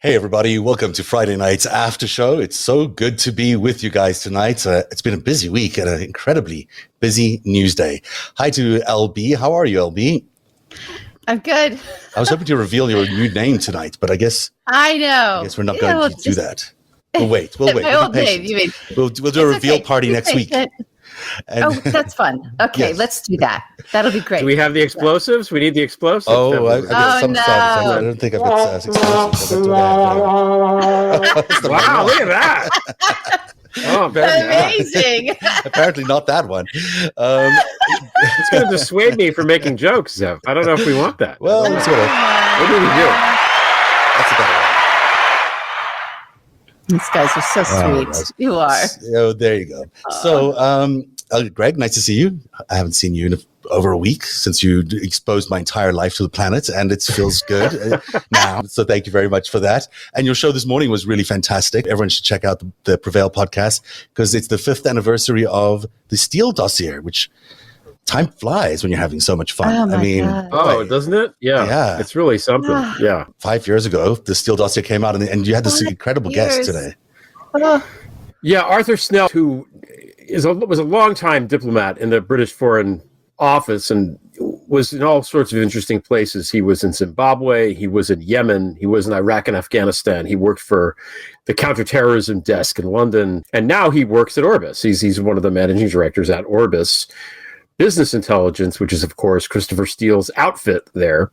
Hey, everybody. Welcome to Friday night's after show. It's so good to be with you guys tonight. It's been a busy week and an incredibly busy news day. Hi to LB. How are you, LB? I'm good. I was hoping to reveal your new name tonight, but I guess I know. I guess we're not going to do that. We'll wait. We'll My be old name, We'll do a reveal party next week. And that's fun. Okay, yes. Let's do that. That'll be great. Do we have the explosives? We need the explosives. I got some stuff. I don't think I've got explosives. Wow, look at that. Oh, amazing. Apparently not that one. It's going to dissuade me from making jokes, Zev. I don't know if we want that. Well, let's go. What do we do? That's a better one. These guys are so sweet. Right. You are. Oh, there you go. So, Greg, nice to see you. I haven't seen you in over a week since you exposed my entire life to the planet, and it feels good now. So thank you very much for that. And your show this morning was really fantastic. Everyone should check out the Prevail podcast because it's the 5th anniversary of the Steele dossier, which time flies when you're having so much fun. God. Doesn't it? Yeah. It's really something. Yeah. 5 years ago, the Steele dossier came out, and you had this incredible guest today. Yeah, Arthur Snell, who was a longtime diplomat in the British Foreign Office and was in all sorts of interesting places. He was in Zimbabwe, he was in Yemen, he was in Iraq and Afghanistan. He worked for the counterterrorism desk in London, and now he works at Orbis. He's one of the managing directors at Orbis Business Intelligence, which is, of course, Christopher Steele's outfit there.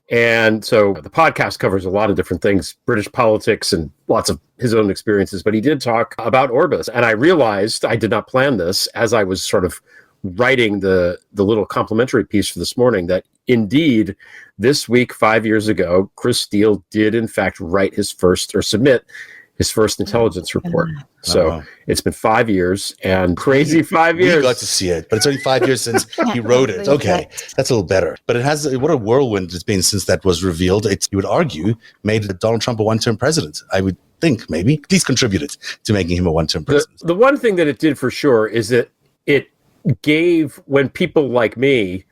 And so the podcast covers a lot of different things, British politics and lots of his own experiences. But he did talk about Orbis. And I realized I did not plan this as I was sort of writing the little complimentary piece for this morning that indeed this week, 5 years ago, Chris Steele did in fact submit his first intelligence report. So it's been 5 years and crazy 5 years. We got to see it, but it's only 5 years since he wrote it. Okay, that's a little better. But it has, what a whirlwind it's been since that was revealed. You would argue, made Donald Trump a one-term president. I would think maybe, at least contributed to making him a one-term president. The one thing that it did for sure is that it gave, when people like me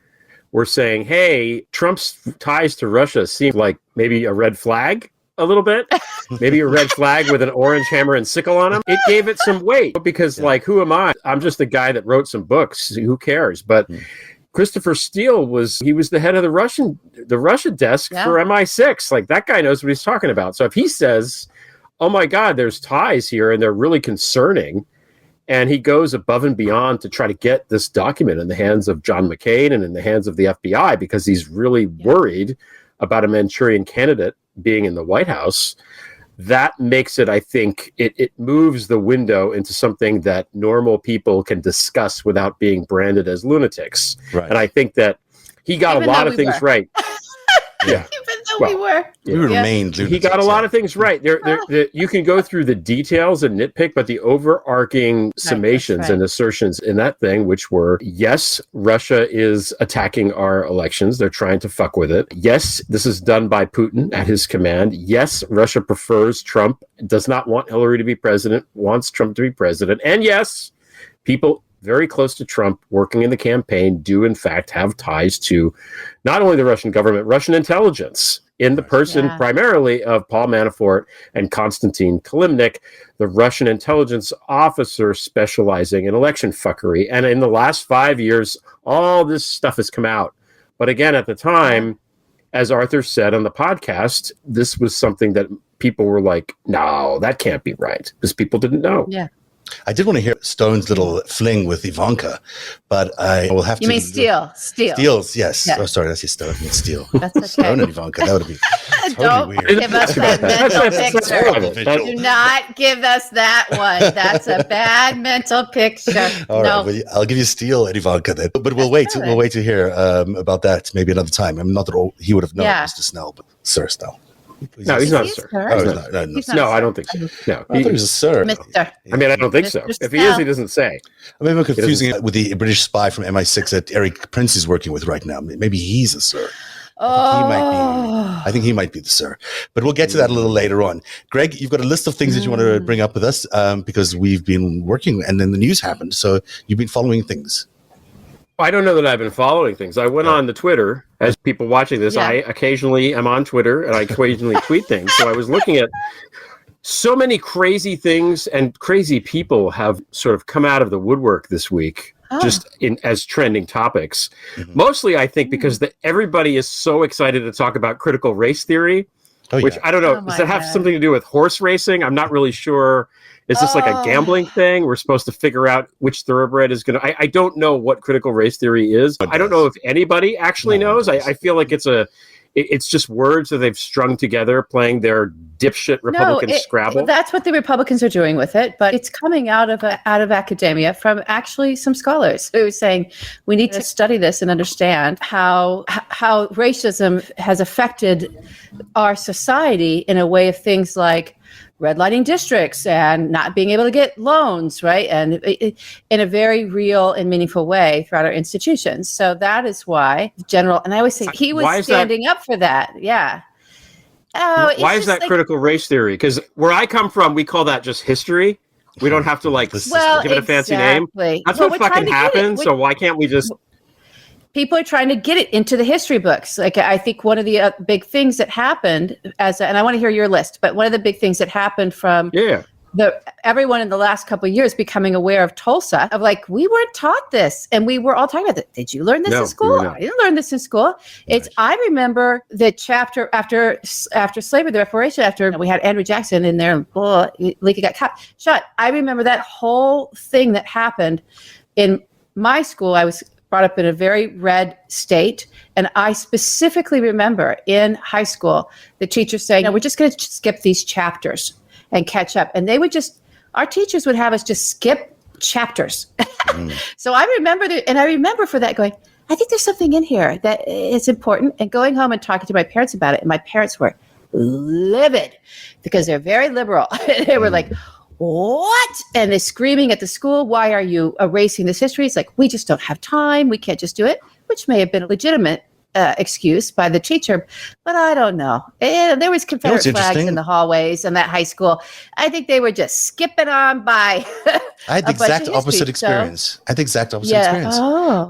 were saying, hey, Trump's ties to Russia seem like maybe a red flag a little bit, maybe a red flag with an orange hammer and sickle on him. It gave it some weight because who am I? I'm just a guy that wrote some books. Who cares? But Christopher Steele was the head of the Russia desk for MI6. Like, that guy knows what he's talking about. So if he says, oh my God, there's ties here and they're really concerning, and he goes above and beyond to try to get this document in the hands of John McCain and in the hands of the FBI because he's really worried about a Manchurian candidate being in the White House, that makes it, I think, it moves the window into something that normal people can discuss without being branded as lunatics. Right. And I think that he got a lot of things right. Yeah. We remained lunatics. He got a lot of things right. You can go through the details and nitpick, but the overarching summations and assertions in that thing, which were, yes, Russia is attacking our elections. They're trying to fuck with it. Yes, this is done by Putin at his command. Yes, Russia prefers Trump, does not want Hillary to be president, wants Trump to be president. And yes, people very close to Trump working in the campaign do in fact have ties to not only the Russian government, Russian intelligence in the person primarily of Paul Manafort and Konstantin Kilimnik, the Russian intelligence officer specializing in election fuckery. And in the last 5 years, all this stuff has come out. But again, at the time, as Arthur said on the podcast, this was something that people were like, no, that can't be right, because people didn't know. Yeah. I did want to hear Stone's little fling with Ivanka, but I will have to. You mean Steele? Steele's, yes. Yeah. Oh, sorry, that's your Stone. I mean Steele. That's okay. Stone and Ivanka, that would be totally weird. Don't give us that mental picture. Do not give us that one. That's a bad mental picture. All right, well, I'll give you Steele and Ivanka then. But we'll wait. We'll wait to hear about that maybe another time. I'm not that he would have known Mr. Snell, but Sir Snell. No, he's not a sir. No, I don't think so. No, I thought he was a sir. Mr. I mean, I don't think so. If he is, he doesn't say. Maybe I'm confusing it with the British spy from MI6 that Eric Prince is working with right now. Maybe he's a sir. I think he might be the sir. But we'll get to that a little later on. Greg, you've got a list of things that you want to bring up with us because we've been working and then the news happened. So you've been following things. I don't know that I've been following things. I went on the Twitter, as people watching this. Yeah. I occasionally am on Twitter, and I occasionally tweet things. So I was looking at so many crazy things, and crazy people have sort of come out of the woodwork this week, just as trending topics. Mm-hmm. Mostly, I think, because everybody is so excited to talk about critical race theory, which I don't know. Does that have something to do with horse racing? I'm not really sure. Is this like a gambling thing? We're supposed to figure out which thoroughbred is going to... I don't know what critical race theory is. I don't know if anybody actually knows. I feel like it's just words that they've strung together playing their dipshit Republican Scrabble. That's what the Republicans are doing with it, but it's coming out of academia from actually some scholars who are saying we need to study this and understand how racism has affected our society in a way of things like redlining districts and not being able to get loans, right? And in a very real and meaningful way throughout our institutions. So that is why and I always say he was standing up for that. Yeah. Oh, why is that critical race theory? Because where I come from, we call that just history. We don't have to give it a fancy name. That's what fucking happens. So why can't we just... People are trying to get it into the history books. Like, I think one of the big things that happened and I want to hear your list, but one of the big things that happened from everyone in the last couple of years becoming aware of Tulsa, of like, we weren't taught this. And we were all talking about that. Did you learn this in school? I didn't learn this in school. I remember the chapter after slavery, the reparation, after we had Andrew Jackson in there, and Lincoln got shot. I remember that whole thing that happened in my school. I was brought up in a very red state. And I specifically remember in high school, the teachers saying, no, we're just going to skip these chapters and catch up. And our teachers would have us just skip chapters. So I remember for that going, I think there's something in here that is important, and going home and talking to my parents about it. And my parents were livid because they're very liberal. They were like, what? And they're screaming at the school, why are you erasing this history? It's like, we just don't have time. We can't just do it, which may have been a legitimate excuse by the teacher, but I don't know. There was Confederate flags in the hallways in that high school. I think they were just skipping on by. I had the exact opposite experience.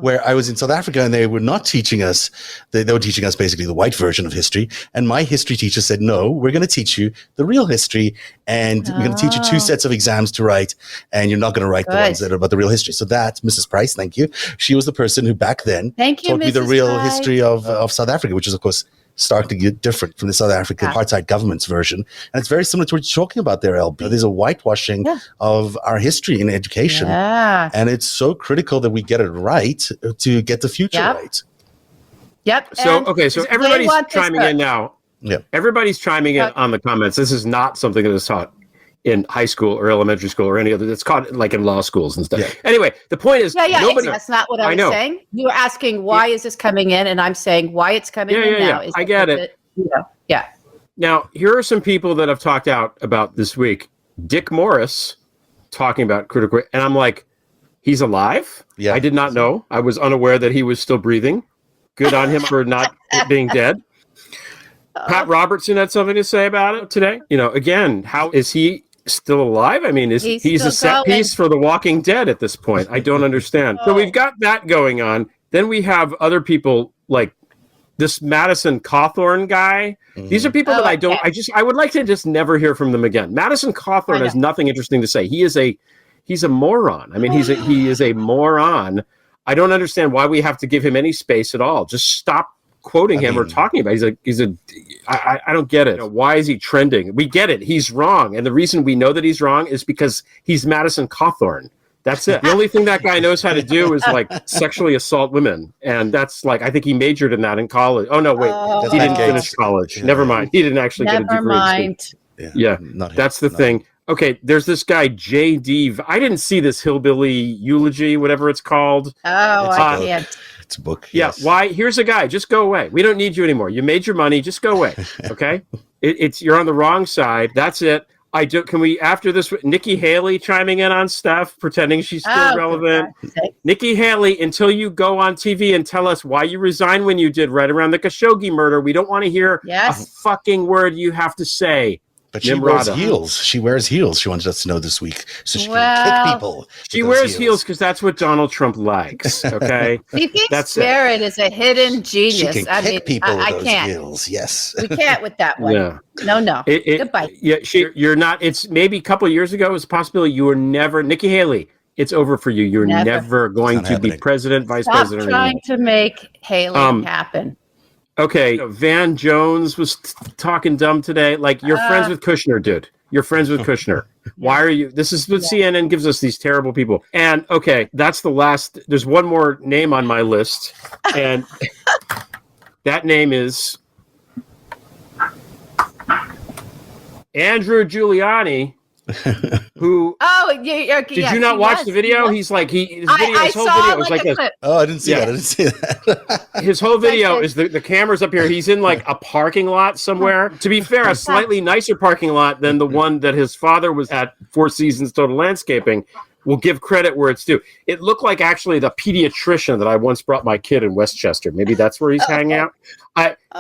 Where I was in South Africa and they were not teaching us. They were teaching us basically the white version of history. And my history teacher said, no, we're going to teach you the real history, and we're going to teach you 2 sets of exams to write, and you're not going to write the ones that are about the real history. So that, Mrs. Price, thank you. She was the person who back then taught me the real history of South Africa, which is, of course, starkly different from the South African apartheid government's version. And it's very similar to what you're talking about there, LB. There's a whitewashing of our history in education. Yeah. And it's so critical that we get it right to get the future right. Yep. So everybody's chiming in now. Yeah. Everybody's chiming in on the comments. This is not something that is taught in high school or elementary school or any other. It's caught like in law schools and stuff. Yeah. Anyway, the point is, that's not what I was saying. You were asking why is this coming in, and I'm saying why it's coming in now. I get it. Yeah. Now, here are some people that I've talked out about this week. Dick Morris talking about critical, and I'm like, he's alive? Yeah. I did not know. I was unaware that he was still breathing. Good on him for not being dead. Pat Robertson had something to say about it today. Again, how is he still alive? I mean, he's a set piece for The Walking Dead at this point. I don't understand. So we've got that going on. Then we have other people like this Madison Cawthorn guy. Mm-hmm. These are people that I would like to just never hear from them again. Madison Cawthorn has nothing interesting to say. He's a moron. I mean, he is a moron. I don't understand why we have to give him any space at all. Just stop quoting him or talking about it. I don't get it. Why is he trending? We get it. He's wrong. And the reason we know that he's wrong is because he's Madison Cawthorn. That's it. The only thing that guy knows how to do is like sexually assault women. And that's like, I think he majored in that in college. Oh, no, wait. He didn't finish college. Yeah. Never mind. He didn't actually get a degree. Never mind. Yeah. That's the thing. Okay, there's this guy, J.D. I didn't see this hillbilly eulogy, whatever it's called. I can't. It's a book. Yeah. Yes. Why? Here's a guy. Just go away. We don't need you anymore. You made your money. Just go away. Okay. You're on the wrong side. That's it. Can we, after this, Nikki Haley chiming in on stuff, pretending she's still relevant. Nikki Haley, until you go on TV and tell us why you resigned when you did right around the Khashoggi murder, we don't want to hear a fucking word you have to say. But she wears heels. She wears heels. She wanted us to know this week, so she can kick people. She wears heels because that's what Donald Trump likes. Okay, he thinks Barrett is a hidden genius. She can kick people with those heels. Yes, we can't with that one. No. Goodbye. Yeah, you're not. It's maybe a couple of years ago. It was a possibility. You were never Nikki Haley. It's over for you. You're never going to be president, vice president. Stop trying to make Haley happen. Okay, Van Jones was talking dumb today. Like, you're friends with Kushner, dude. You're friends with Kushner. Why are you? This is what CNN gives us, these terrible people. And, okay, that's the last. There's one more name on my list. And that name is Andrew Giuliani. Who? Did you not watch the video? He's like his whole video was like this. Oh, I didn't see that. I didn't see that. His whole video is the camera's up here. He's in like a parking lot somewhere. To be fair, a slightly nicer parking lot than the one that his father was at, Four Seasons Total Landscaping. We'll give credit where it's due. It looked like actually the pediatrician that I once brought my kid in Westchester. Maybe that's where he's hanging out.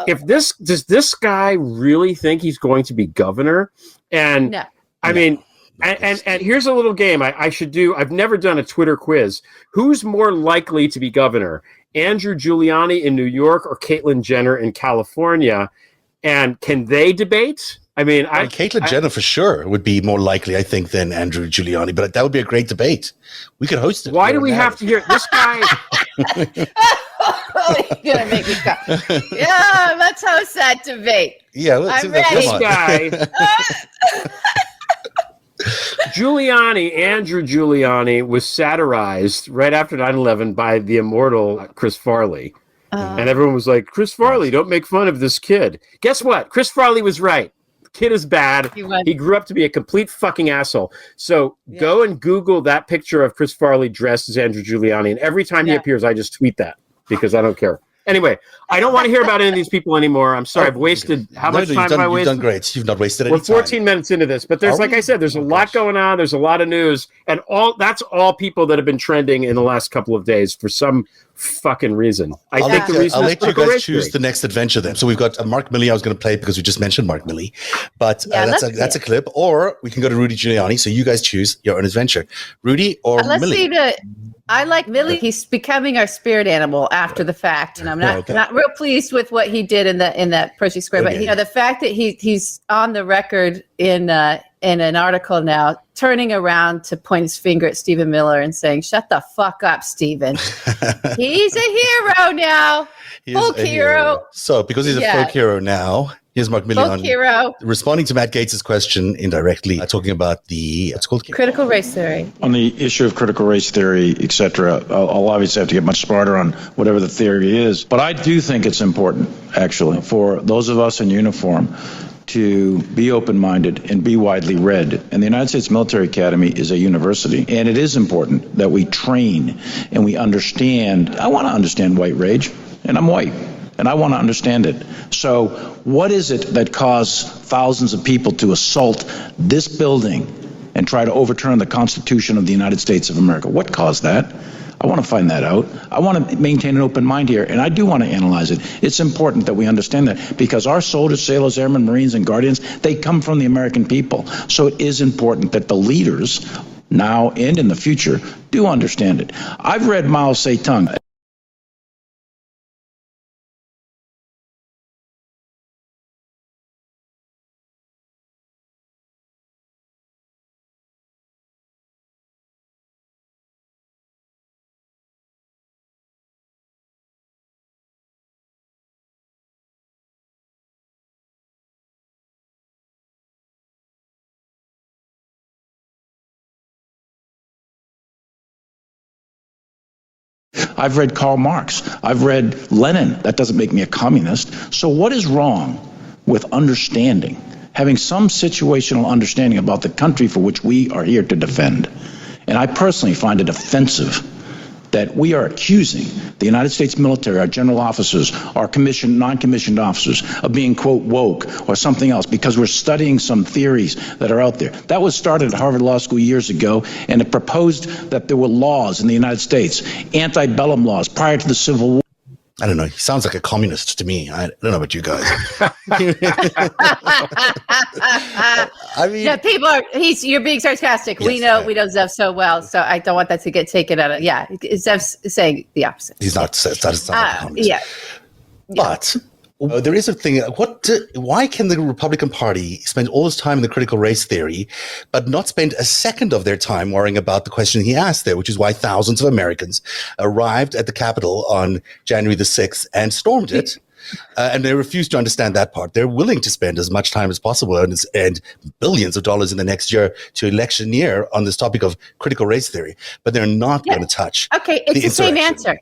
Does this guy really think he's going to be governor? And no. I mean, and here's a little game I should do. I've never done a Twitter quiz. Who's more likely to be governor? Andrew Giuliani in New York or Caitlyn Jenner in California? And can they debate? I mean, Caitlyn Jenner for sure would be more likely, I think, than Andrew Giuliani. But that would be a great debate. We could host it. Why do we have to hear this guy? You're gonna make me cry. Yeah, let's host that debate. Yeah, let's I'm ready. This guy. Andrew Giuliani was satirized right after 9/11 by the immortal Chris Farley. And everyone was like, Chris Farley, don't make fun of this kid. Guess what? Chris Farley was right. The kid is bad. He grew up to be a complete fucking asshole. So go and Google that picture of Chris Farley dressed as Andrew Giuliani. And every time he appears, I just tweet that because I don't care. Anyway, I don't want to hear about any of these people anymore. I'm sorry. I've wasted how much time have I wasted? You've done great. You've not wasted any time. We're 14 minutes into this, but there's, like I said, there's a lot going on. There's a lot of news, and that's all people that have been trending in the last couple of days for some fucking reason. I'll let you guys choose the next adventure then. So we've got Mark Milley. I was going to play because we just mentioned Mark Milley, but that's a clip. Or we can go to Rudy Giuliani. So you guys choose your own adventure, Rudy or Milley. I like Milley. He's becoming our spirit animal after the fact, and I'm not real pleased with what he did in that Percy Square. But the fact that he's on the record in an article now, turning around to point his finger at Stephen Miller and saying, "Shut the fuck up, Stephen." He's a hero now. Folk hero. So because he's a folk hero now, here's Mark Milley responding to Matt Gaetz' question indirectly, talking about it's called critical race theory. On the issue of critical race theory, etc., I'll obviously have to get much smarter on whatever the theory is. But I do think it's important, actually, for those of us in uniform to be open-minded and be widely read. And the United States Military Academy is a university, and it is important that we train and we understand. I want to understand white rage, and I'm white, and I want to understand it. So what is it that caused thousands of people to assault this building and try to overturn the Constitution of the United States of America? What caused that? I want to find that out. I want to maintain an open mind here, and I do want to analyze it. It's important that we understand that because our soldiers, sailors, airmen, Marines, and Guardians, they come from the American people. So it is important that the leaders, now and in the future, do understand it. I've read Mao Zedong. I've read Karl Marx. I've read Lenin. That doesn't make me a communist. So what is wrong with understanding, having some situational understanding about the country for which we are here to defend? And I personally find it offensive that we are accusing the United States military, our general officers, our commissioned, non-commissioned officers of being, quote, woke or something else because we're studying some theories that are out there. That was started at Harvard Law School years ago, and it proposed that there were laws in the United States, antebellum laws prior to the Civil War. I don't know. He sounds like a communist to me. I don't know about you guys. I mean, yeah, people are. You're being sarcastic. Yes, we know Zev so well, so I don't want that to get taken out of. Yeah, Zev's saying the opposite. he's not. That doesn't sound like a communist. Yeah. But there is a thing. Why can the Republican Party spend all this time in the critical race theory, but not spend a second of their time worrying about the question he asked there, which is why thousands of Americans arrived at the Capitol on January the 6th and stormed it. And they refuse to understand that part. They're willing to spend as much time as possible and billions of dollars in the next year to electioneer on this topic of critical race theory, but they're not going to touch. Okay, it's the same answer.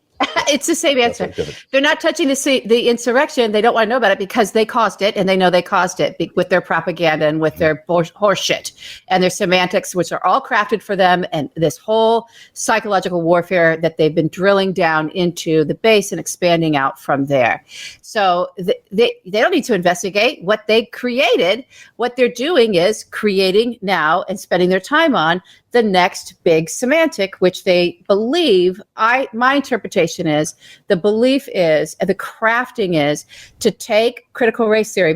It's the same answer. They're not touching the insurrection. They don't want to know about it because they caused it, and they know they caused it with their propaganda and with their horse shit and their semantics, which are all crafted for them, and this whole psychological warfare that they've been drilling down into the base and expanding out from there. So they don't need to investigate what they created. What they're doing is creating now and spending their time on the next big semantic, which they believe, my interpretation is, the belief is, and the crafting is, to take critical race theory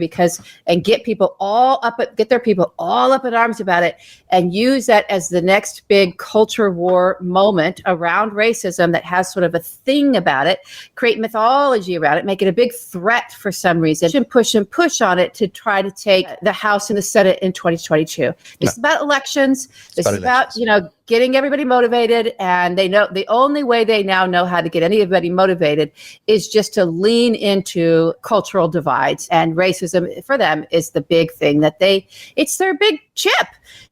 and get their people all up in arms about it, and use that as the next big culture war moment around racism that has sort of a thing about it, create mythology around it, make it a big threat for some reason, and push on it to try to take the House and the Senate in 2022. This is about elections. This is about getting everybody motivated, and they know the only way they now know how to get anybody motivated is just to lean into cultural divides, and racism for them is the big thing it's their big chip.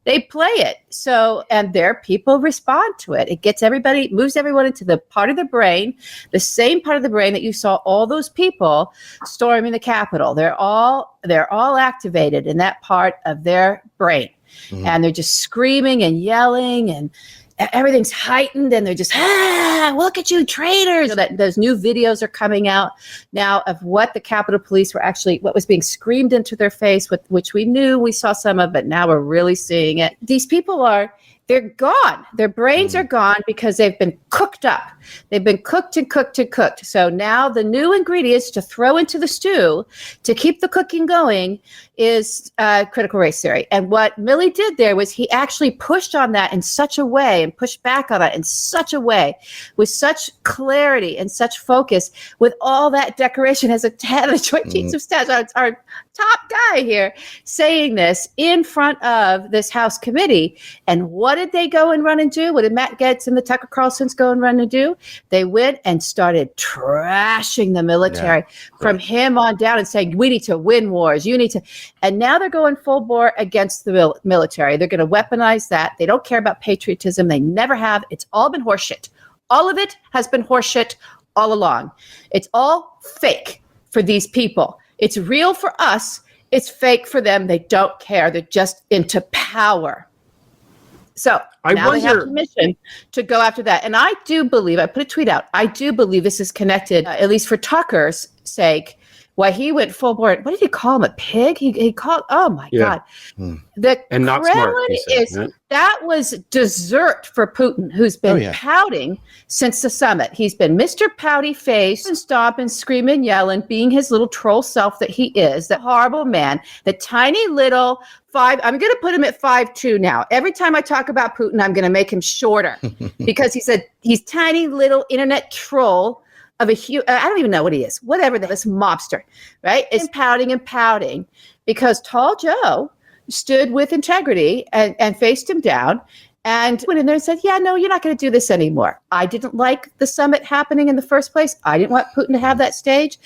They play it. So, and their people respond to it. It moves everyone into the part of the brain, the same part of the brain that you saw all those people storming the Capitol. They're all activated in that part of their brain. Mm-hmm. And they're just screaming and yelling, and everything's heightened, and they're just, look at you, traitors. So that those new videos are coming out now of what the Capitol Police were what was being screamed into their face, which we saw some of, but now we're really seeing it. These people they're gone. Their brains are gone because they've been cooked up. They've been cooked and cooked and cooked. So now the new ingredients to throw into the stew to keep the cooking going is critical race theory. And what Millie did there was he actually pushed on that in such a way, and pushed back on it in such a way, with such clarity and such focus, with all that decoration as a head of the Joint Chiefs of Staff, our top guy here, saying this in front of this House committee. And what did they go and run and do? What did Matt Gaetz and the Tucker Carlsons go and run and do? They went and started trashing the military from him on down, and saying, we need to win wars. You need to. And now they're going full bore against the military. They're going to weaponize that. They don't care about patriotism. They never have. It's all been horseshit. All of it has been horseshit all along. It's all fake for these people. It's real for us. It's fake for them. They don't care. They're just into power. So now they have permission to go after that. And I do believe, I put a tweet out, I do believe this is connected, at least for Tucker's sake, why he went full board. What did he call him? A pig? He called, oh my God. The and not Kremlin smart, that was dessert for Putin, who's been pouting since the summit. He's been Mr. Pouty Face and stop and scream and yell and being his little troll self that he is, the horrible man, the tiny little I'm going to put him at 5'2" now. Every time I talk about Putin, I'm going to make him shorter because he's tiny little internet troll of a huge, I don't even know what he is, whatever this mobster, right? Is pouting because Tall Joe stood with integrity and faced him down and went in there and said, yeah, no, you're not going to do this anymore. I didn't like the summit happening in the first place. I didn't want Putin to have that stage,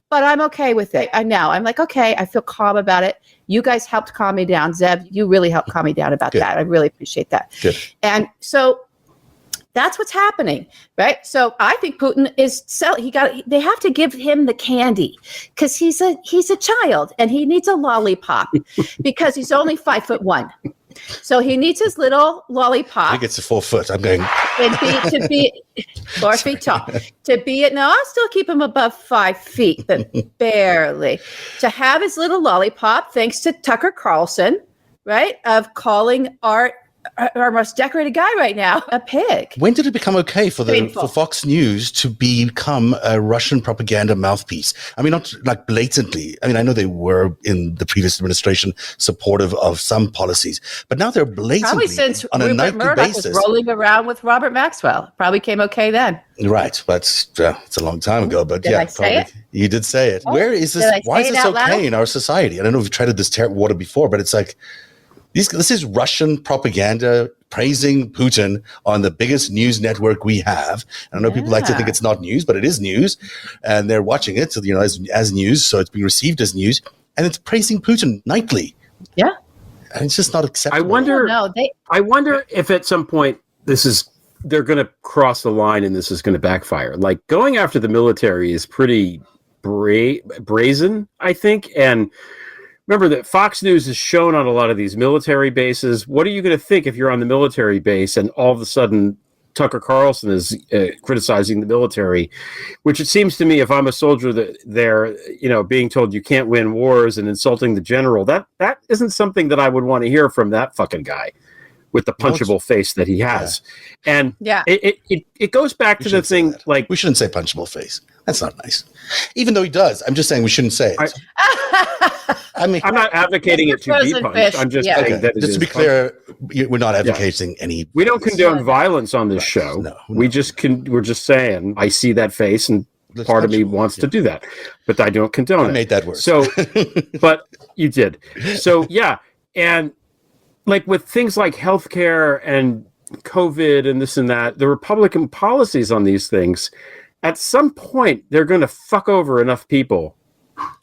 but I'm okay with it. I'm like, okay, I feel calm about it. You guys helped calm me down. Zeb, you really helped calm me down about that. I really appreciate that. Good. And so that's what's happening, right? So I think Putin they have to give him the candy because he's a child and he needs a lollipop because he's only 5'1". So he needs his little lollipop. He gets to 4 foot. I'm going to be 4 feet tall. I'll still keep him above 5 feet, but barely. To have his little lollipop, thanks to Tucker Carlson, right? Of calling our our most decorated guy right now, a pig. When did it become okay for Fox News to become a Russian propaganda mouthpiece? I mean, not like blatantly. I mean, I know they were in the previous administration supportive of some policies, but now they're blatantly probably since on a Rupert nightly Murdoch basis. was rolling around with Robert Maxwell. Probably came okay then. Right, but it's a long time ago. But Did I say it? You did say it. Where is this? Why is this okay in our society? I don't know if you've treaded this water before, but it's like this is Russian propaganda praising Putin on the biggest news network we have. And I know people like to think it's not news, but it is news, and they're watching it, so as news, so it's being received as news, and it's praising Putin nightly. Yeah, and it's just not acceptable. I wonder if at some point they're going to cross the line and this is going to backfire. Like, going after the military is pretty brazen, I think, and remember that Fox News is shown on a lot of these military bases. What are you going to think if you're on the military base and all of a sudden Tucker Carlson is criticizing the military? Which it seems to me, if I'm a soldier there, being told you can't win wars and insulting the general, that isn't something that I would want to hear from that fucking guy with the punchable face that he has. Yeah. And it goes back to the thing, like, we shouldn't say punchable face. That's not nice. Even though he does. I'm just saying we shouldn't say it. I mean, I'm not advocating it to be punched. I'm just saying that just to be clear, we're not advocating any. We don't condone violence on this show. No. We're just saying, I see that face and part of me wants to do that, but I don't condone it. I made that worse. So, but you did. So, yeah. And like with things like healthcare and COVID and this and that, the Republican policies on these things, at some point, they're going to fuck over enough people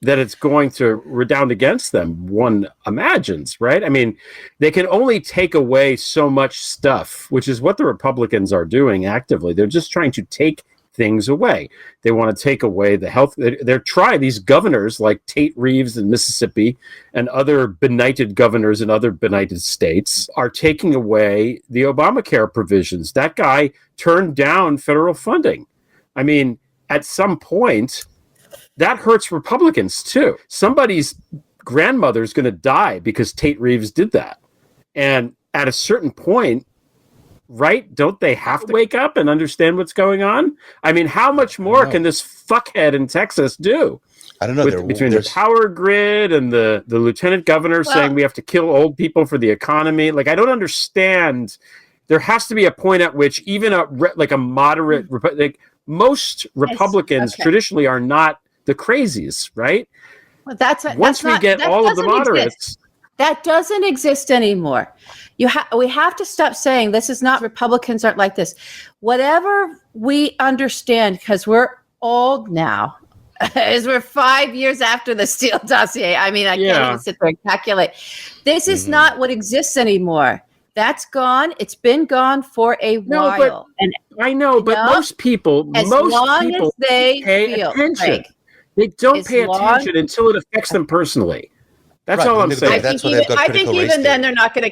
that it's going to redound against them, one imagines, right? I mean, they can only take away so much stuff, which is what the Republicans are doing actively. They're just trying to take things away. They want to take away the health. They're trying, these governors like Tate Reeves in Mississippi and other benighted governors in other benighted states are taking away the Obamacare provisions. That guy turned down federal funding. I mean, at some point, that hurts Republicans too. Somebody's grandmother's going to die because Tate Reeves did that. And at a certain point, right, don't they have to wake up and understand what's going on? I mean, how much more can this fuckhead in Texas do? I don't know. Between the power grid and the lieutenant governor saying we have to kill old people for the economy. Like, I don't understand. There has to be a point at which even a moderate, most Republicans traditionally are not the crazies, right? Well, once we get all of the moderates. That doesn't exist anymore. We have to stop saying this is not, Republicans aren't like this. Whatever we understand, because we're old now, as we're 5 years after the Steele dossier. I mean, I can't even sit there and calculate. This is not what exists anymore. That's gone. It's been gone for a while. And I know, but most people pay attention. They don't pay attention until it affects them personally. That's all I'm saying. I think even then they're not going to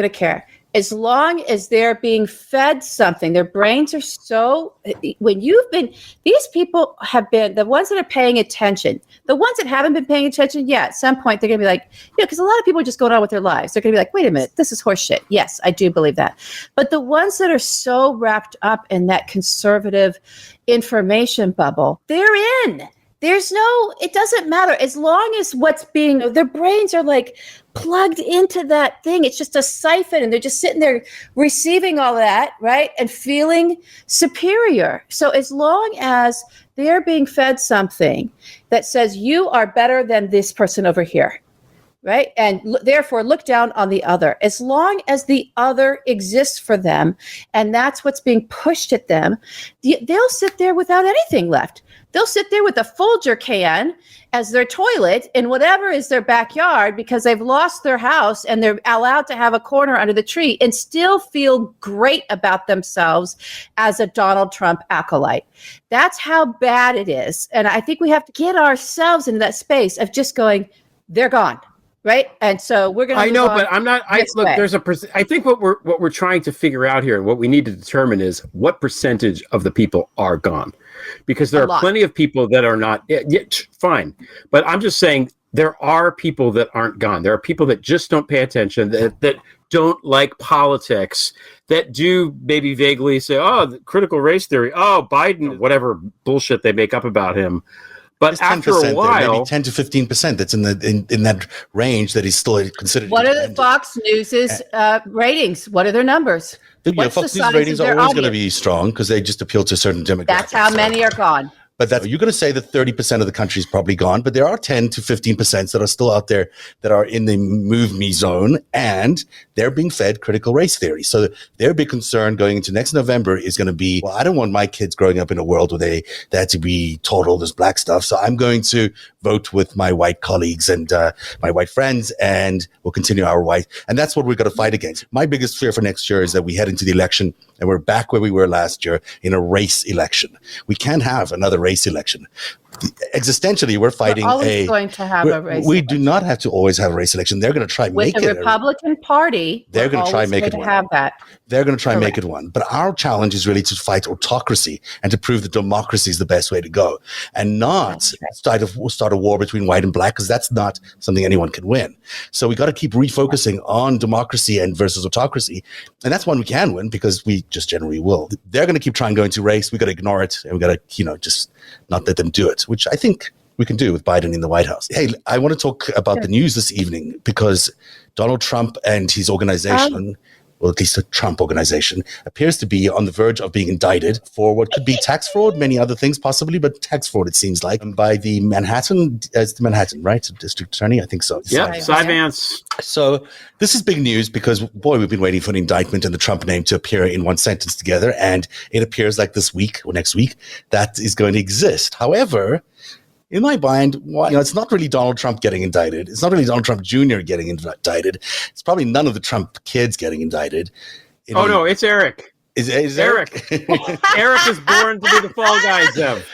care. As long as they're being fed something, their brains are so. These people have been the ones that are paying attention. The ones that haven't been paying attention, at some point they're going to be like, because a lot of people are just going on with their lives. They're going to be like, wait a minute, this is horseshit. Yes, I do believe that. But the ones that are so wrapped up in that conservative information bubble, they're in. It doesn't matter as long as their brains are like plugged into that thing. It's just a siphon and they're just sitting there receiving all that, right? And feeling superior. So as long as they're being fed something that says you are better than this person over here, right? And therefore look down on the other. As long as the other exists for them and that's what's being pushed at them, they'll sit there without anything left. They'll sit there with a Folger can as their toilet in whatever is their backyard because they've lost their house and they're allowed to have a corner under the tree and still feel great about themselves as a Donald Trump acolyte. That's how bad it is. And I think we have to get ourselves into that space of just going, they're gone. Right. And so we're going to. I know, but I'm not. I think what we're trying to figure out here, what we need to determine is what percentage of the people are gone, because there are plenty of people that are not. Fine, but I'm just saying there are people that aren't gone. There are people that just don't pay attention, that don't like politics that do maybe vaguely say, oh, the critical race theory, oh, Biden, whatever bullshit they make up about him. But There's after a while, there, maybe 10 to 15% that's in that range that he's still considered. What are the Fox News's ratings? What are their numbers? Fox News ratings are always going to be strong because they just appeal to a certain demographic. That's how many are gone. But you're going to say that 30% of the country is probably gone, but there are 10 to 15% that are still out there that are in the move me zone, and they're being fed critical race theory. So their big concern going into next November is going to be, well, I don't want my kids growing up in a world where they had to be taught all this black stuff. So I'm going to vote with my white colleagues and my white friends, and we'll continue our white. And that's what we're going to fight against. My biggest fear for next year is that we head into the election and we're back where we were last year in a race election. We can't have another race election. Existentially, we're fighting going to have a race we election. do not have to always have a race election. They're going to try with make the it Republican Party. They're going to try make it one. Have that. They're going to try and make it one. But our challenge is really to fight autocracy and to prove that democracy is the best way to go, and not start a war between white and black, because that's not something anyone can win. So we got to keep refocusing on democracy and versus autocracy, and that's one we can win because we just generally will. They're going to keep trying going to race. We got to ignore it, and we got to just not let them do it, which I think we can do with Biden in the White House. Hey, I want to talk about the news this evening because Donald Trump and his organization, or at least the Trump organization, appears to be on the verge of being indicted for what could be tax fraud, many other things possibly, but tax fraud, it seems like, by the Manhattan, right? District Attorney, I think so. Yeah, Cy Vance. So this is big news because, boy, we've been waiting for an indictment and the Trump name to appear in one sentence together, and it appears like this week or next week that is going to exist. However, in my mind, it's not really Donald Trump getting indicted. It's not really Donald Trump Jr. getting indicted. It's probably none of the Trump kids getting indicted. No, it's Eric. Is Eric? Eric is born to be the fall guy, Zev.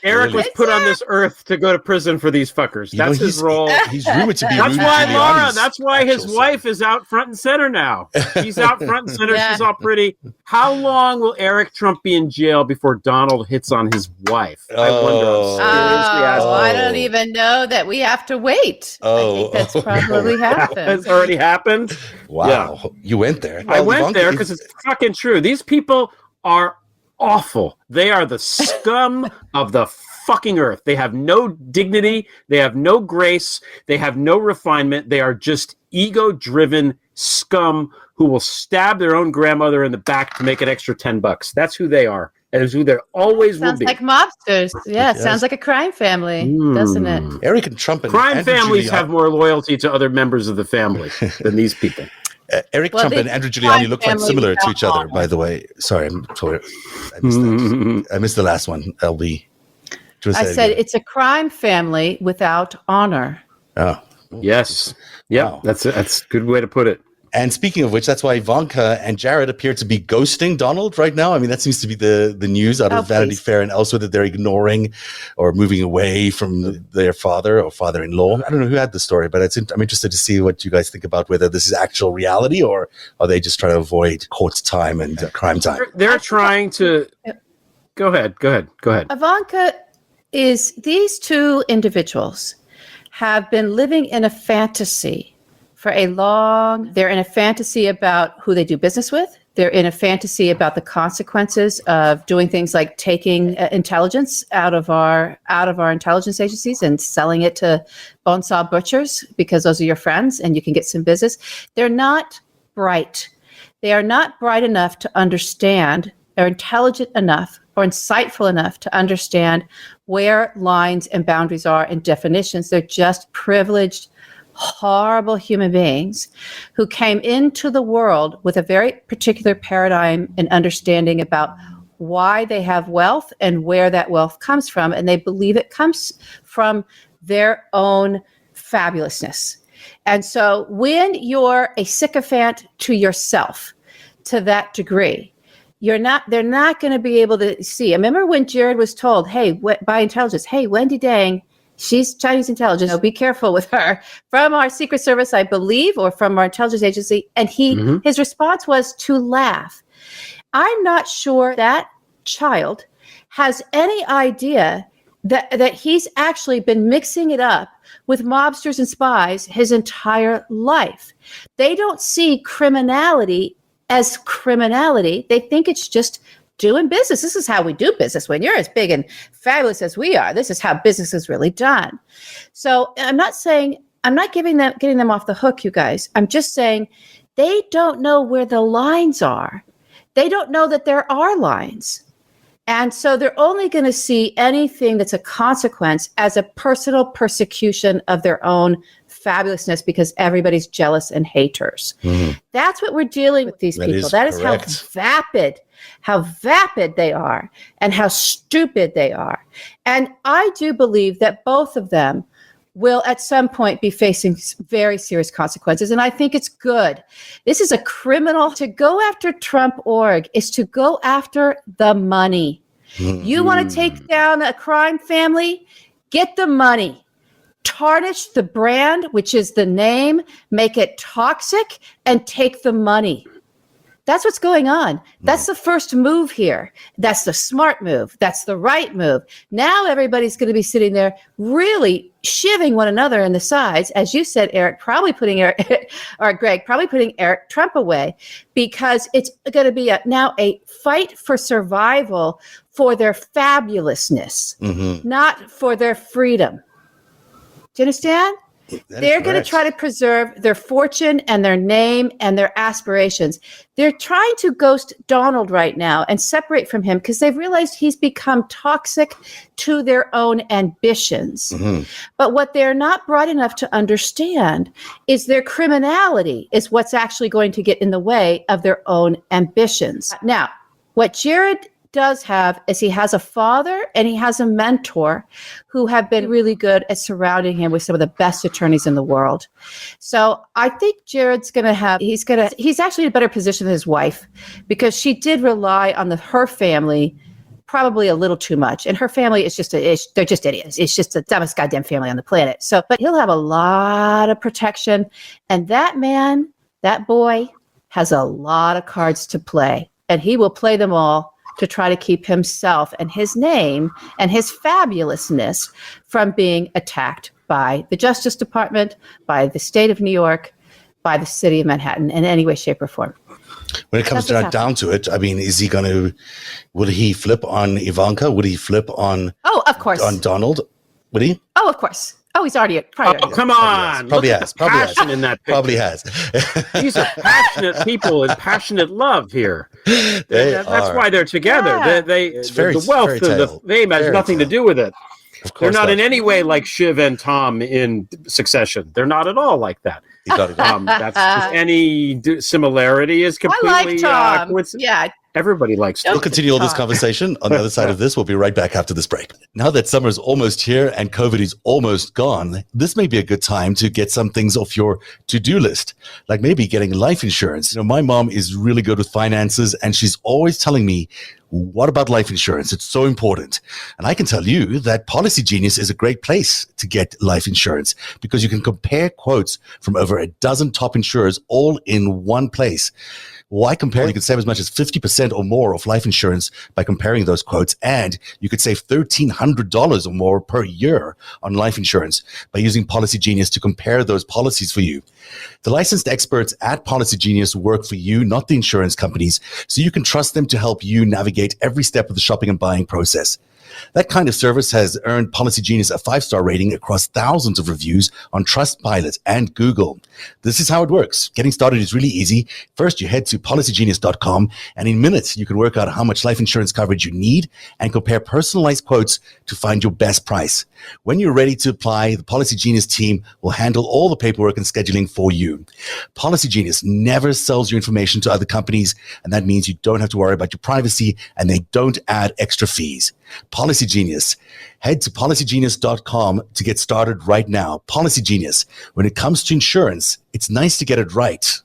Eric was put on this earth to go to prison for these fuckers. That's his role. He's rumored to be. That's why Laura. That's why his wife is out front and center now. She's out front and center. She's all pretty. How long will Eric Trump be in jail before Donald hits on his wife? I wonder. I don't even know that we have to wait. I think that's probably happened. It's already happened. Wow, yeah. You went there. I went there because it's fucking true. These people are awful. They are the scum of the fucking earth. They have no dignity. They have no grace. They have no refinement. They are just ego-driven scum who will stab their own grandmother in the back to make an extra $10. That's who they are. And it's who they always will be. Sounds like mobsters. Yeah, it sounds like a crime family, doesn't it? Eric and Trump and crime Andrew families Giuliani have more loyalty to other members of the family than these people. Eric Trump and Andrew Giuliani look quite similar to each other, by the way. Sorry, I missed that. I missed the last one. LB. I said it's a crime family without honor. Oh. Yes. Yeah, wow. That's a good way to put it. And speaking of which, that's why Ivanka and Jared appear to be ghosting Donald right now. I mean, that seems to be the news out of Vanity Fair and elsewhere, that they're ignoring or moving away from their father or father-in-law. I don't know who had the story, but I'm interested to see what you guys think about whether this is actual reality or are they just trying to avoid court time and crime time. They're trying to... Go ahead. Ivanka these two individuals have been living in a fantasy for they're in a fantasy about who they do business with. They're in a fantasy about the consequences of doing things like taking intelligence out of our intelligence agencies and selling it to bonesaw butchers because those are your friends and you can get some business. They're not bright. They are not bright enough to understand, or intelligent enough or insightful enough to understand where lines and boundaries are and definitions. They're just privileged, horrible human beings who came into the world with a very particular paradigm and understanding about why they have wealth and where that wealth comes from. And they believe it comes from their own fabulousness. And so when you're a sycophant to yourself to that degree, they're not going to be able to see. I remember when Jared was told, by intelligence, hey, Wendy Dang, she's Chinese intelligence. Be careful with her. From our Secret Service, I believe, or from our intelligence agency. And his response was to laugh. I'm not sure that child has any idea that he's actually been mixing it up with mobsters and spies his entire life. They don't see criminality as criminality. They think it's just doing business. This is how we do business. When you're as big and fabulous as we are, this is how business is really done. So I'm not getting them off the hook, you guys. I'm just saying they don't know where the lines are. They don't know that there are lines. And so they're only going to see anything that's a consequence as a personal persecution of their own fabulousness because everybody's jealous and haters. Mm-hmm. That's what we're dealing with these people. That is how vapid they are and how stupid they are. And I do believe that both of them will at some point be facing very serious consequences. And I think it's good. This is a criminal. To go after Trump.org is to go after the money. Mm-hmm. You want to take down a crime family? Get the money. Tarnish the brand, which is the name, make it toxic, and take the money. That's what's going on. That's the first move here. That's the smart move. That's the right move. Now everybody's going to be sitting there really shivving one another in the sides. As you said, Greg, probably putting Eric Trump away, because it's going to be now a fight for survival for their fabulousness, not for their freedom. Do you understand? They're going to try to preserve their fortune and their name and their aspirations. They're trying to ghost Donald right now and separate from him because they've realized he's become toxic to their own ambitions. Mm-hmm. But what they're not bright enough to understand is their criminality is what's actually going to get in the way of their own ambitions. Now, what Jared does have is he has a father and he has a mentor who have been really good at surrounding him with some of the best attorneys in the world. So I think Jared's he's actually in a better position than his wife, because she did rely on her family probably a little too much. And her family is they're just idiots. It's just the dumbest goddamn family on the planet. So, but he'll have a lot of protection. And that boy has a lot of cards to play, and he will play them all to try to keep himself and his name and his fabulousness from being attacked by the Justice Department, by the state of New York, by the city of Manhattan in any way, shape, or form. When it comes down to it, I mean, will he flip on Ivanka? Would he flip on? Oh, of course. On Donald? Would he? Oh, of course. Oh, he's already. Come on! Probably has. In that picture. Probably has. These are passionate people and passionate love here. That's why they're together. Yeah. The wealth and the fame has nothing to do with it. They're not in any way like Shiv and Tom in Succession. They're not at all like that. That's just any similarity is completely. I like Tom. Yeah. Everybody likes to. We'll continue all this conversation on the other side of this. We'll be right back after this break. Now that summer's almost here and COVID is almost gone, this may be a good time to get some things off your to-do list, like maybe getting life insurance. My mom is really good with finances, and she's always telling me, what about life insurance? It's so important. And I can tell you that Policy Genius is a great place to get life insurance, because you can compare quotes from over a dozen top insurers all in one place. Why compare? You can save as much as 50% or more of life insurance by comparing those quotes, and you could save $1,300 or more per year on life insurance by using Policy Genius to compare those policies for you. The licensed experts at Policy Genius work for you, not the insurance companies, so you can trust them to help you navigate every step of the shopping and buying process. That kind of service has earned Policy Genius a 5-star rating across thousands of reviews on Trustpilot and Google. This is how it works. Getting started is really easy. First, you head to policygenius.com, and in minutes, you can work out how much life insurance coverage you need and compare personalized quotes to find your best price. When you're ready to apply, the Policy Genius team will handle all the paperwork and scheduling for you. Policy Genius never sells your information to other companies, and that means you don't have to worry about your privacy, and they don't add extra fees. Policy Genius. Head to policygenius.com to get started right now. Policy Genius. When it comes to insurance, it's nice to get it right.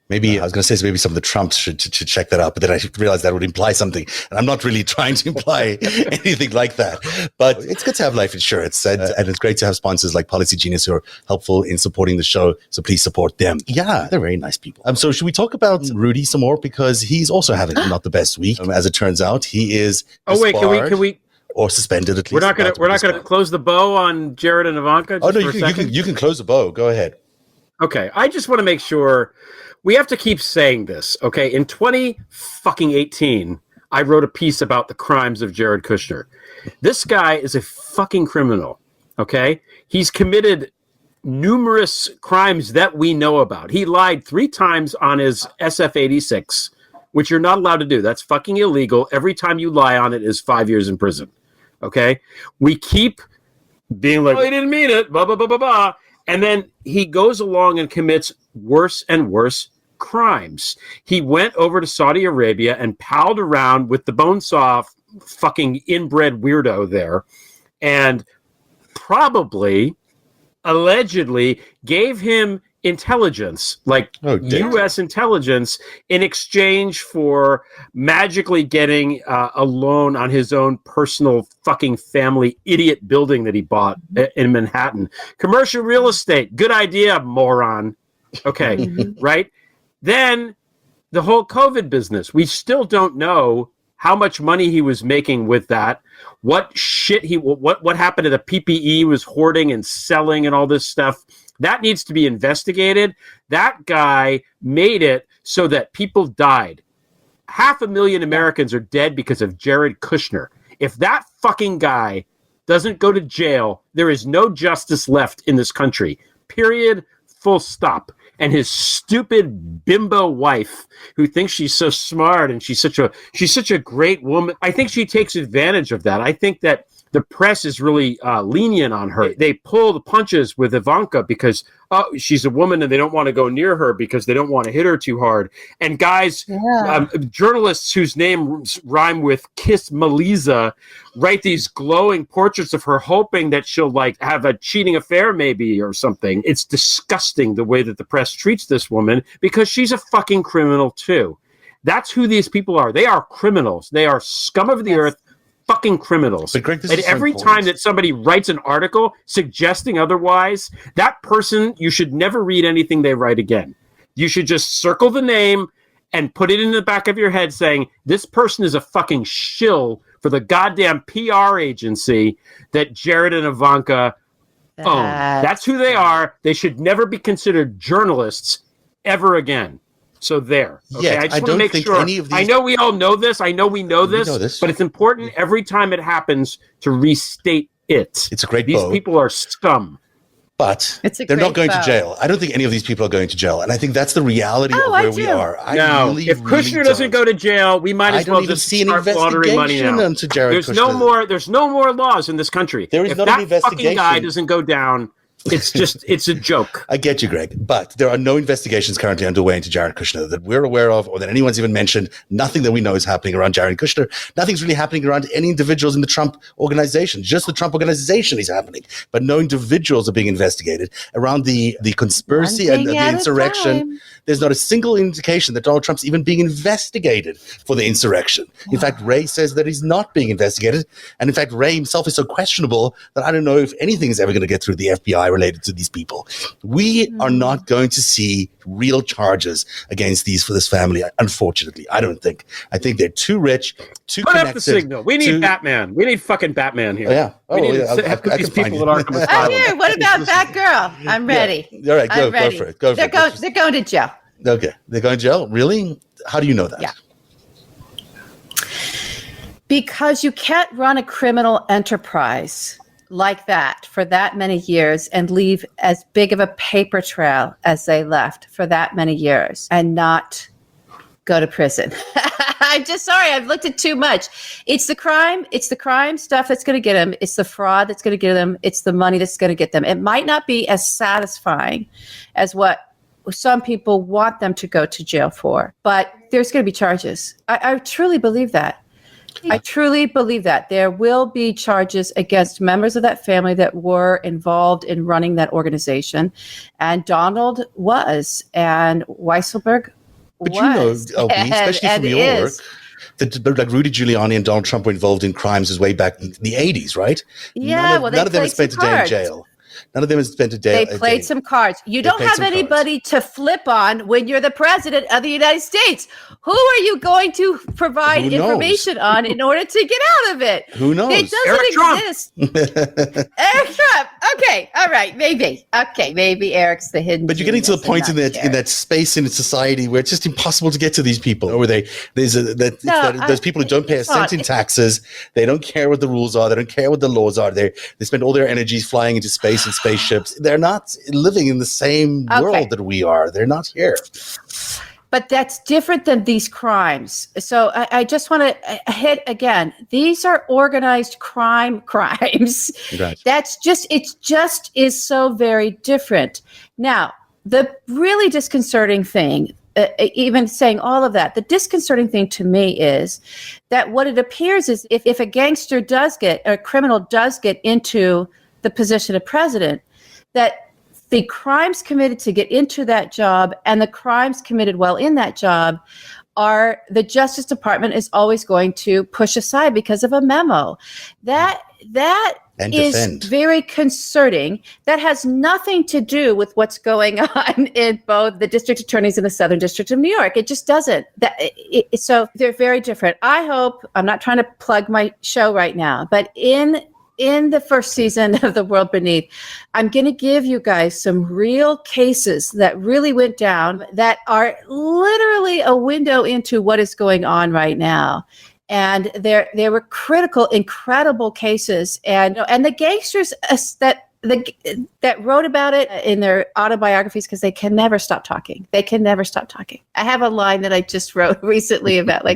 Maybe I was going to say maybe some of the Trumps should check that out, but then I realized that would imply something. And I'm not really trying to imply anything like that. But it's good to have life insurance, and it's great to have sponsors like Policy Genius who are helpful in supporting the show. So please support them. Yeah, they're very nice people. So should we talk about Rudy some more, because he's also having not the best week, as it turns out. He is. Oh wait, can we? or suspended at least. We're not gonna close the bow on Jared and Ivanka. Oh no, you can close the bow. Go ahead. Okay, I just want to make sure we have to keep saying this. Okay, in 2018, I wrote a piece about the crimes of Jared Kushner. This guy is a fucking criminal. Okay, he's committed numerous crimes that we know about. He lied 3 times on his SF-86, which you're not allowed to do. That's fucking illegal. Every time you lie on it is 5 years in prison. Okay, we keep being like, oh, he didn't mean it, blah blah blah blah blah, and then he goes along and commits worse and worse crimes. He went over to Saudi Arabia and palled around with the bonesaw fucking inbred weirdo there, and probably, allegedly, gave him intelligence, like U.S. intelligence, in exchange for magically getting a loan on his own personal fucking family idiot building that he bought in Manhattan. Commercial real estate. Good idea, moron. Okay, right? Then the whole COVID business. We still don't know how much money he was making with that. What happened to the PPE he was hoarding and selling and all this stuff. That needs to be investigated. That guy made it so that people died. 500,000 Americans are dead because of Jared Kushner. If that fucking guy doesn't go to jail, there is no justice left in this country. Period. Full stop. And his stupid bimbo wife, who thinks she's so smart and she's such a great woman. I think she takes advantage of that. I think that the press is really lenient on her. They pull the punches with Ivanka because she's a woman and they don't want to go near her because they don't want to hit her too hard. And guys, journalists whose names rhyme with Kiss Melisa write these glowing portraits of her, hoping that she'll like have a cheating affair maybe or something. It's disgusting the way that the press treats this woman because she's a fucking criminal too. That's who these people are. They are criminals. They are scum of the earth. Fucking criminals. But Greg, and every time that somebody writes an article suggesting otherwise, that person, you should never read anything they write again. You should just circle the name and put it in the back of your head saying, this person is a fucking shill for the goddamn PR agency that Jared and Ivanka own. That's who they are. They should never be considered journalists ever again. So there. Okay, yeah, I just want to make sure. I know we all know this. I know we know this, but it's important every time it happens to restate it. It's a great These people are scum. But they're not going to jail. I don't think any of these people are going to jail. And I think that's the reality of where we are. If Kushner doesn't go to jail, we might as well just start laundering money now. There's no more laws in this country. There is if not that an investigation. Fucking guy doesn't go down, it's a joke. I get you, Greg, but there are no investigations currently underway into Jared Kushner that we're aware of or that anyone's even mentioned. Nothing that we know is happening around Jared Kushner. Nothing's really happening around any individuals in the Trump organization. Just the Trump organization is happening, but no individuals are being investigated around the conspiracy and the insurrection. There's not a single indication that Donald Trump's even being investigated for the insurrection. In fact, Ray says that he's not being investigated. And in fact, Ray himself is so questionable that I don't know if anything is ever going to get through the FBI related to these people. We are not going to see real charges against this family, unfortunately. I don't think. I think they're too rich, too Put connected. Up the signal. We need Batman. We need fucking Batman here. Oh, yeah. We need to put these people in Arkham Asylum. I'm here. What about Batgirl? I'm ready. Yeah. All right, go for it. They're going to jail. Okay. They're going to jail? Really? How do you know that? Yeah. Because you can't run a criminal enterprise like that for that many years and leave as big of a paper trail as they left for that many years and not go to prison. I'm just sorry. I've looked at too much. It's the crime. It's the crime stuff that's going to get them. It's the fraud that's going to get them. It's the money that's going to get them. It might not be as satisfying as what some people want them to go to jail for, but there's going to be charges. I truly believe that. I truly believe that there will be charges against members of that family that were involved in running that organization. And Donald was, and Weisselberg but was. You know, especially from your work, that like Rudy Giuliani and Donald Trump were involved in crimes as way back in the 80s, right? Yeah, none of them have spent a day in jail. None of them has spent a day. They played some cards. You don't have anybody to flip on when you're the president of the United States. Who are you going to provide information on in order to get out of it? Who knows? It doesn't exist. Eric Trump. Okay. All right. Maybe. Okay. Maybe Eric's the hidden. But you're getting to the point in that space in society where it's just impossible to get to these people. Or those people who don't pay a cent in taxes. They don't care what the rules are. They don't care what the laws are. They spend all their energies flying into space in spaceships. They're not living in the same world that we are. They're not here. But that's different than these crimes. So I just want to hit again. These are organized crimes. Right. It just is so very different. Now, the really disconcerting thing, even saying all of that, the disconcerting thing to me is that what it appears is if a gangster a criminal does get into the position of president, that the crimes committed to get into that job and the crimes committed while in that job are the Justice Department is always going to push aside because of a memo. That is very concerning. That has nothing to do with what's going on in both the district attorneys in the Southern District of New York. It just doesn't. So they're very different. I hope, I'm not trying to plug my show right now, but in the first season of The World Beneath, I'm going to give you guys some real cases that really went down that are literally a window into what is going on right now. And there were critical, incredible cases, and the gangsters that wrote about it in their autobiographies, because they can never stop talking. They can never stop talking. I have a line that I just wrote recently about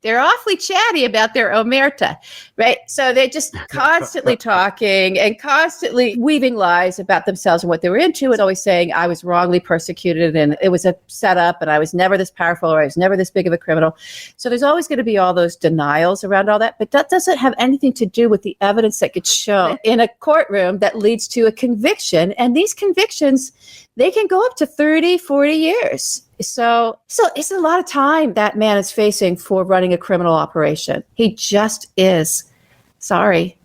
they're awfully chatty about their omerta, right? So they're just constantly talking and constantly weaving lies about themselves and what they were into, and always saying I was wrongly persecuted and it was a setup and I was never this powerful or I was never this big of a criminal. So there's always going to be all those denials around all that, but that doesn't have anything to do with the evidence that gets shown in a courtroom that leads to a conviction. And these convictions, they can go up to 30, 40 years. So it's a lot of time that man is facing for running a criminal operation. He just is. Sorry.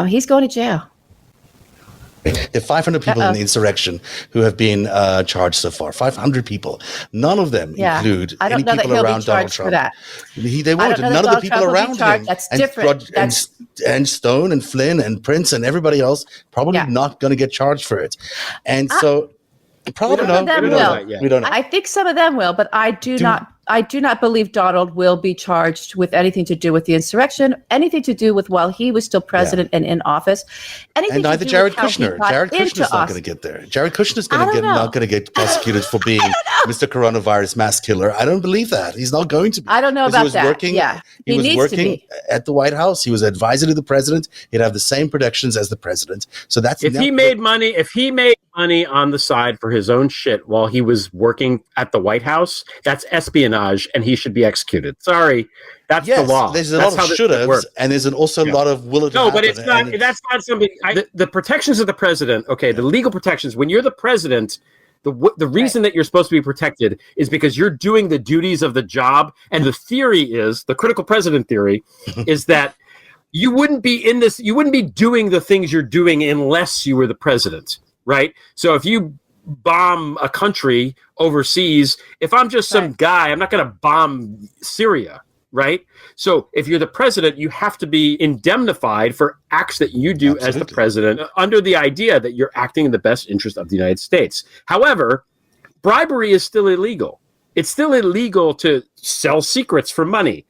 He's going to jail. There are 500 people in the insurrection who have been charged so far. 500 people. None of them include any people around Donald Trump. They won't. None of the people around him. That's different. And Stone and Flynn and Prince and everybody else probably not going to get charged for it. And so probably not. We don't know. I think some of them will, but I do not believe Donald will be charged with anything to do with the insurrection, anything to do with while he was still president and in office. And neither Jared Kushner. Jared Kushner's not going to get there. Jared Kushner's not going to get prosecuted for being Mr. Coronavirus mass killer. I don't believe that. He's not going to be. I don't know about that. He was working at the White House. He was an advisor to the president. He'd have the same protections as the president. So that's if he made money on the side for his own shit while he was working at the White House, that's espionage, and he should be executed. Sorry, that's the law. There's a lot of should-haves, and there's also a lot of will it happen. No, but it's not. That's not something. The protections of the president. Okay, the legal protections. When you're the president, the reason that you're supposed to be protected is because you're doing the duties of the job. And the theory is, the critical president theory, is that you wouldn't be doing the things you're doing unless you were the president, right? So if you bomb a country overseas, if I'm just some guy, I'm not going to bomb Syria, right? So if you're the president, you have to be indemnified for acts that you do as the president under the idea that you're acting in the best interest of the United States. However, bribery is still illegal. It's still illegal to sell secrets for money.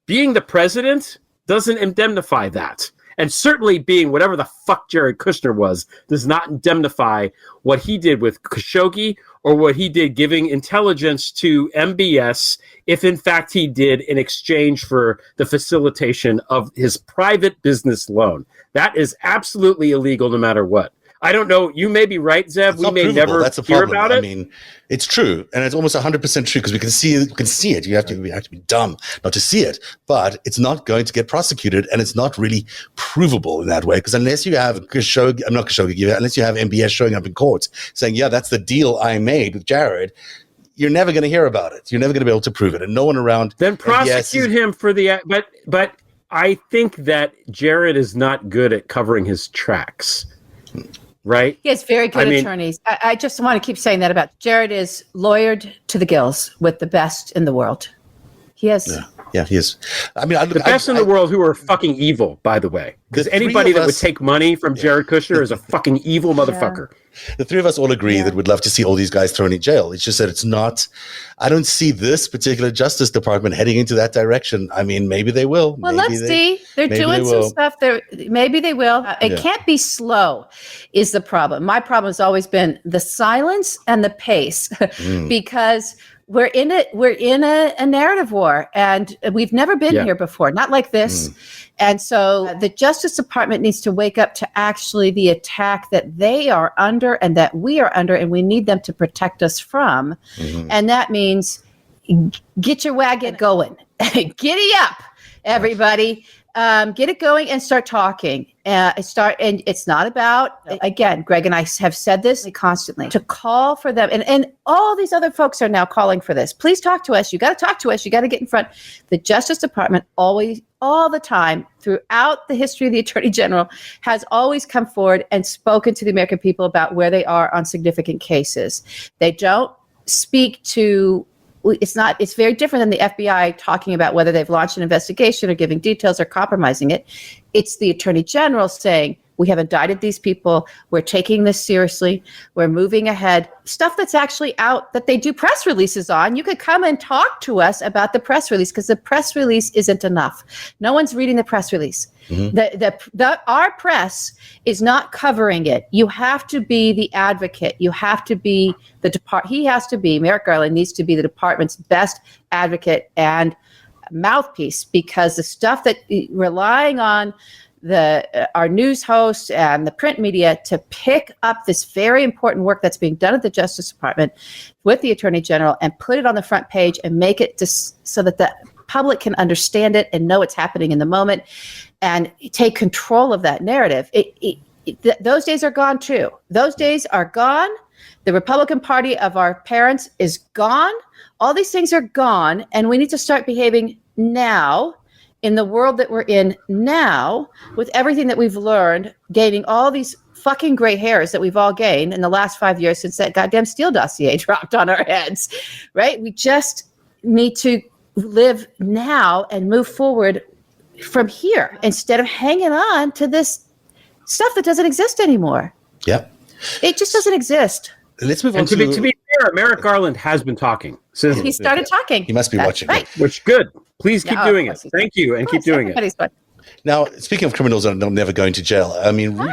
Being the president doesn't indemnify that. And certainly being whatever the fuck Jared Kushner was does not indemnify what he did with Khashoggi or what he did giving intelligence to MBS, if in fact he did in exchange for the facilitation of his private business loan. That is absolutely illegal no matter what. I don't know. You may be right, Zev. We may never hear about it. I mean, it's true, and it's almost 100% true because we can see it. You have to be dumb not to see it, but it's not going to get prosecuted, and it's not really provable in that way because unless you have unless you have MBS showing up in court saying, "Yeah, that's the deal I made with Jared," you're never going to hear about it. You're never going to be able to prove it, and no one around. Then prosecute him for the but I think that Jared is not good at covering his tracks. right? He has very good attorneys. I just want to keep saying that about Jared is lawyered to the gills with the best in the world. He has. Yeah, he is. I mean, the best in the world who are fucking evil, by the way. Because anybody that would take money from Jared Kushner is a fucking evil motherfucker. The three of us all agree that we'd love to see all these guys thrown in jail. It's just that it's not, I don't see this particular Justice Department heading into that direction. I mean, maybe they will. Well, let's see. They're doing some stuff. Maybe they will. It can't be slow is the problem. My problem has always been the silence and the pace because we're in a narrative war, and we've never been here before, not like this. And so the Justice Department needs to wake up to actually the attack that they are under and that we are under, and we need them to protect us from. And that means get your wagon going. Giddy up, everybody. Get it going and start talking. And it's not about, again, Greg and I have said this constantly, to call for them. And all these other folks are now calling for this. Please talk to us. You got to talk to us. You got to get in front. The Justice Department always, all the time, throughout the history of the Attorney General, has always come forward and spoken to the American people about where they are on significant cases. They don't speak to it's very different than the FBI talking about whether they've launched an investigation or giving details or compromising it. It's the Attorney General saying, we have indicted these people. We're taking this seriously. We're moving ahead. Stuff that's actually out that they do press releases on. You could come and talk to us about the press release, because the press release isn't enough. No one's reading the press release. Our press is not covering it. You have to be the advocate. You have to be Merrick Garland needs to be the department's best advocate and mouthpiece, because the stuff that relying on our news hosts and the print media to pick up this very important work that's being done at the Justice Department with the Attorney General and put it on the front page and make it so that the public can understand it and know what's happening in the moment and take control of that narrative. Those days are gone too. Those days are gone. The Republican Party of our parents is gone. All these things are gone, and we need to start behaving now in the world that we're in now, with everything that we've learned, gaining all these fucking gray hairs that we've all gained in the last 5 years since that goddamn Steele dossier dropped on our heads, right? We just need to live now and move forward from here instead of hanging on to this stuff that doesn't exist anymore. Yep. It just doesn't exist. Let's move on to be fair, Merrick Garland has been talking. So he started talking. He must be watching. Right. Which good. Please keep doing it. Thank you, and keep doing it. Now, speaking of criminals that are never going to jail, I mean, Rudy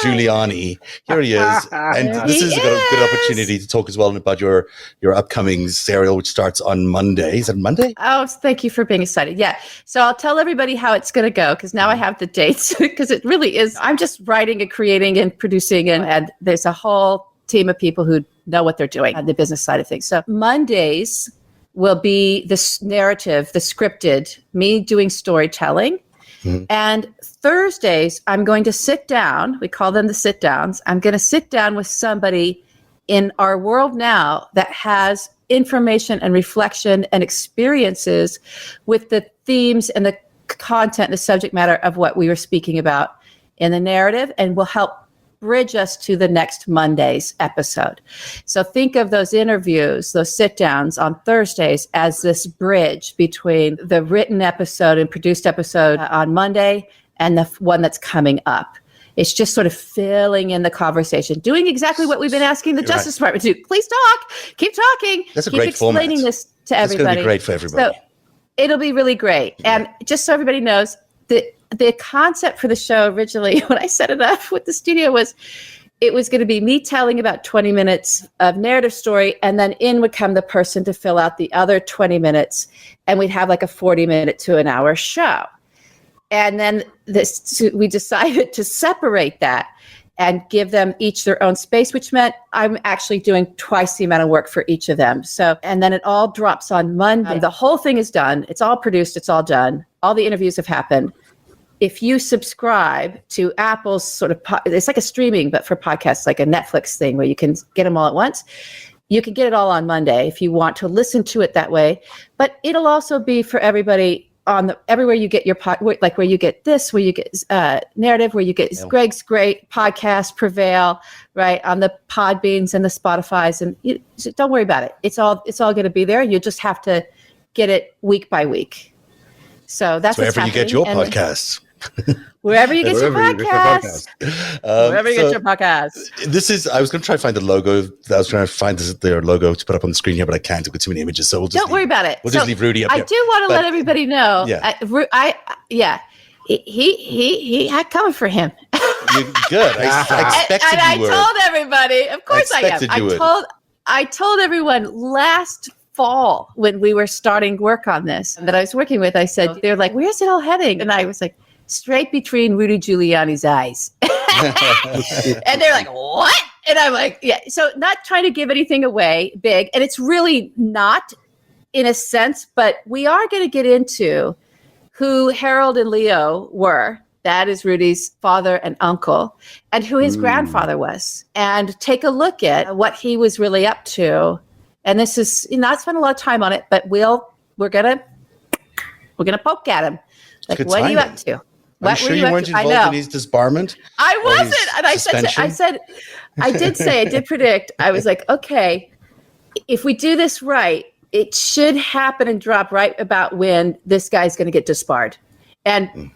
Giuliani, here he is. And this is a good opportunity to talk as well about your upcoming serial, which starts on Monday. Is it Monday? Oh, thank you for being excited. Yeah. So I'll tell everybody how it's going to go, because now I have the dates, because it really is. I'm just writing and creating and producing, and there's a whole team of people who know what they're doing on the business side of things. So Mondays will be this narrative, the scripted, me doing storytelling. And Thursdays, I'm going to sit down. We call them the sit downs. I'm going to sit down with somebody in our world now that has information and reflection and experiences with the themes and the content, the subject matter of what we were speaking about in the narrative, and will help bridge us to the next Monday's episode. So think of those interviews, those sit downs on Thursdays as this bridge between the written episode and produced episode on Monday and the one that's coming up. It's just sort of filling in the conversation, doing exactly what we've been asking the Justice Department to do. Please talk, keep talking, That's a keep great explaining format. this to everybody. It's going to be great for everybody. So it'll be really great. And just so everybody knows, the concept for the show originally, when I set it up with the studio, was it was going to be me telling about 20 minutes of narrative story, and then in would come the person to fill out the other 20 minutes, and we'd have like a 40-minute to an hour show. And then we decided to separate that and give them each their own space, which meant I'm actually doing twice the amount of work for each of them. So, and then it all drops on Monday. The whole thing is done. It's all produced. It's all done. All the interviews have happened. If you subscribe to Apple's sort of, it's like a streaming, but for podcasts, like a Netflix thing where you can get them all at once. You can get it all on Monday if you want to listen to it that way. But it'll also be for everybody everywhere you get your like where you get this, where you get narrative, where you get Greg's great podcast, Prevail, right, on the Podbeans and the Spotifys, and don't worry about it. It's all going to be there. You just have to get it week by week. So that's wherever you get your podcasts. Wherever you get your podcasts. Wherever you get your podcasts. I was going to try to find the logo. I was trying to find their logo to put up on the screen here, but I can't. I've got too many images. So don't worry about it. We'll just leave Rudy up here. I do want to let everybody know. He had coming for him. Good. I expected and you were. I told everybody. Of course I am. I told everyone last fall when we were starting work on this that I was working with. I said, they're like, where's it all heading? And I was like, straight between Rudy Giuliani's eyes. And they're like, what? And I'm like, yeah. So not trying to give anything away big. And it's really not in a sense, but we are going to get into who Harold and Leo were. That is Rudy's father and uncle, and who his grandfather was. And take a look at what he was really up to. And this is not spend a lot of time on it, but we're gonna poke at him. Like, what are you up to? I'm sure you weren't involved in his disbarment. I wasn't, and I did predict. I was like, okay, if we do this right, it should happen and drop right about when this guy's going to get disbarred. And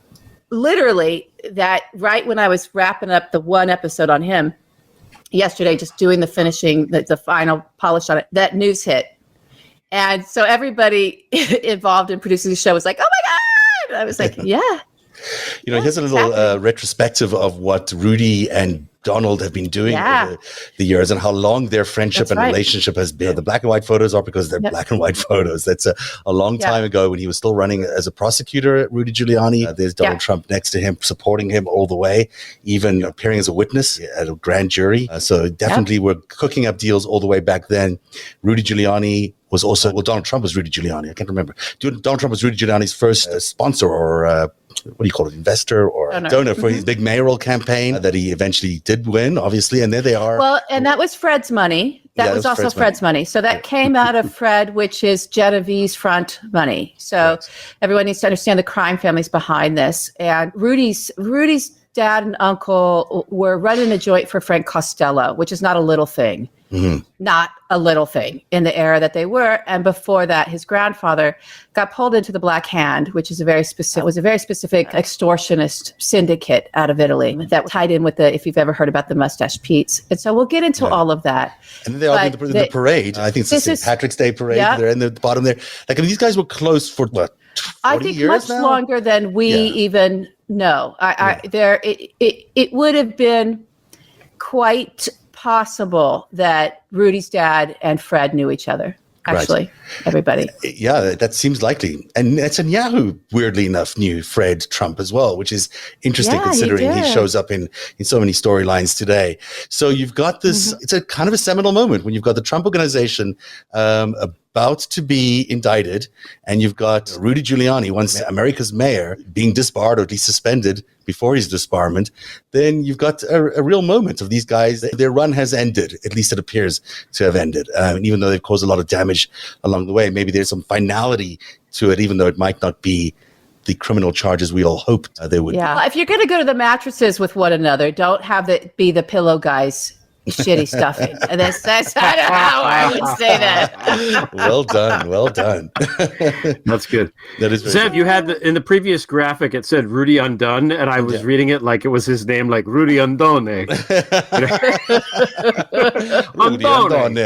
literally, that right when I was wrapping up the one episode on him yesterday, just doing the finishing, the final polish on it, that news hit. And so everybody involved in producing the show was like, oh my God. And I was like, yeah. Here's a little retrospective of what Rudy and Donald have been doing over the years and how long their friendship and relationship has been. The black and white photos are because they're black and white photos. That's a long time ago when he was still running as a prosecutor, Rudy Giuliani. There's Donald Trump next to him, supporting him all the way, even appearing as a witness at a grand jury. So definitely we're cooking up deals all the way back then. Rudy Giuliani was also, Donald Trump was Rudy Giuliani. I can't remember. Donald Trump was Rudy Giuliani's first sponsor or what do you call it, investor or donor for his big mayoral campaign that he eventually did win, obviously. And there they are. Well, and that was Fred's money. That was also Fred's money. So that came out of Fred, which is Genevieve's front money. So everyone needs to understand the crime families behind this. And Rudy's dad and uncle were running a joint for Frank Costello, which is not a little thing. Not a little thing in the era that they were. And before that, his grandfather got pulled into the Black Hand, which is a very specific extortionist syndicate out of Italy that tied in with if you've ever heard about the Mustache Pete's. And so we'll get into all of that. And then they all did the parade. I think it's the St. Patrick's Day parade. They're in the bottom there. Like, I mean, these guys were close for what, 40 I think years much now? Longer than we even know. It would have been quite possible that Rudy's dad and Fred knew each other. Actually, everybody. Yeah, that seems likely. And Netanyahu, weirdly enough, knew Fred Trump as well, which is interesting considering he shows up in so many storylines today. So you've got this, it's a kind of a seminal moment when you've got the Trump organization about to be indicted, and you've got Rudy Giuliani, once America's mayor, being disbarred or at least suspended before his disbarment. Then you've got a real moment of these guys. Their run has ended, at least it appears to have ended. And even though they've caused a lot of damage along the way, maybe there's some finality to it, even though it might not be the criminal charges we all hoped they would be. Well, if you're going to go to the mattresses with one another, don't have it be the pillow guys shitty stuffing. And that's how I would say that. Well done. That's good. That is Zev, you had in the previous graphic, it said Rudy Undone, and I was reading it like it was his name, like Rudy Undone. Undone.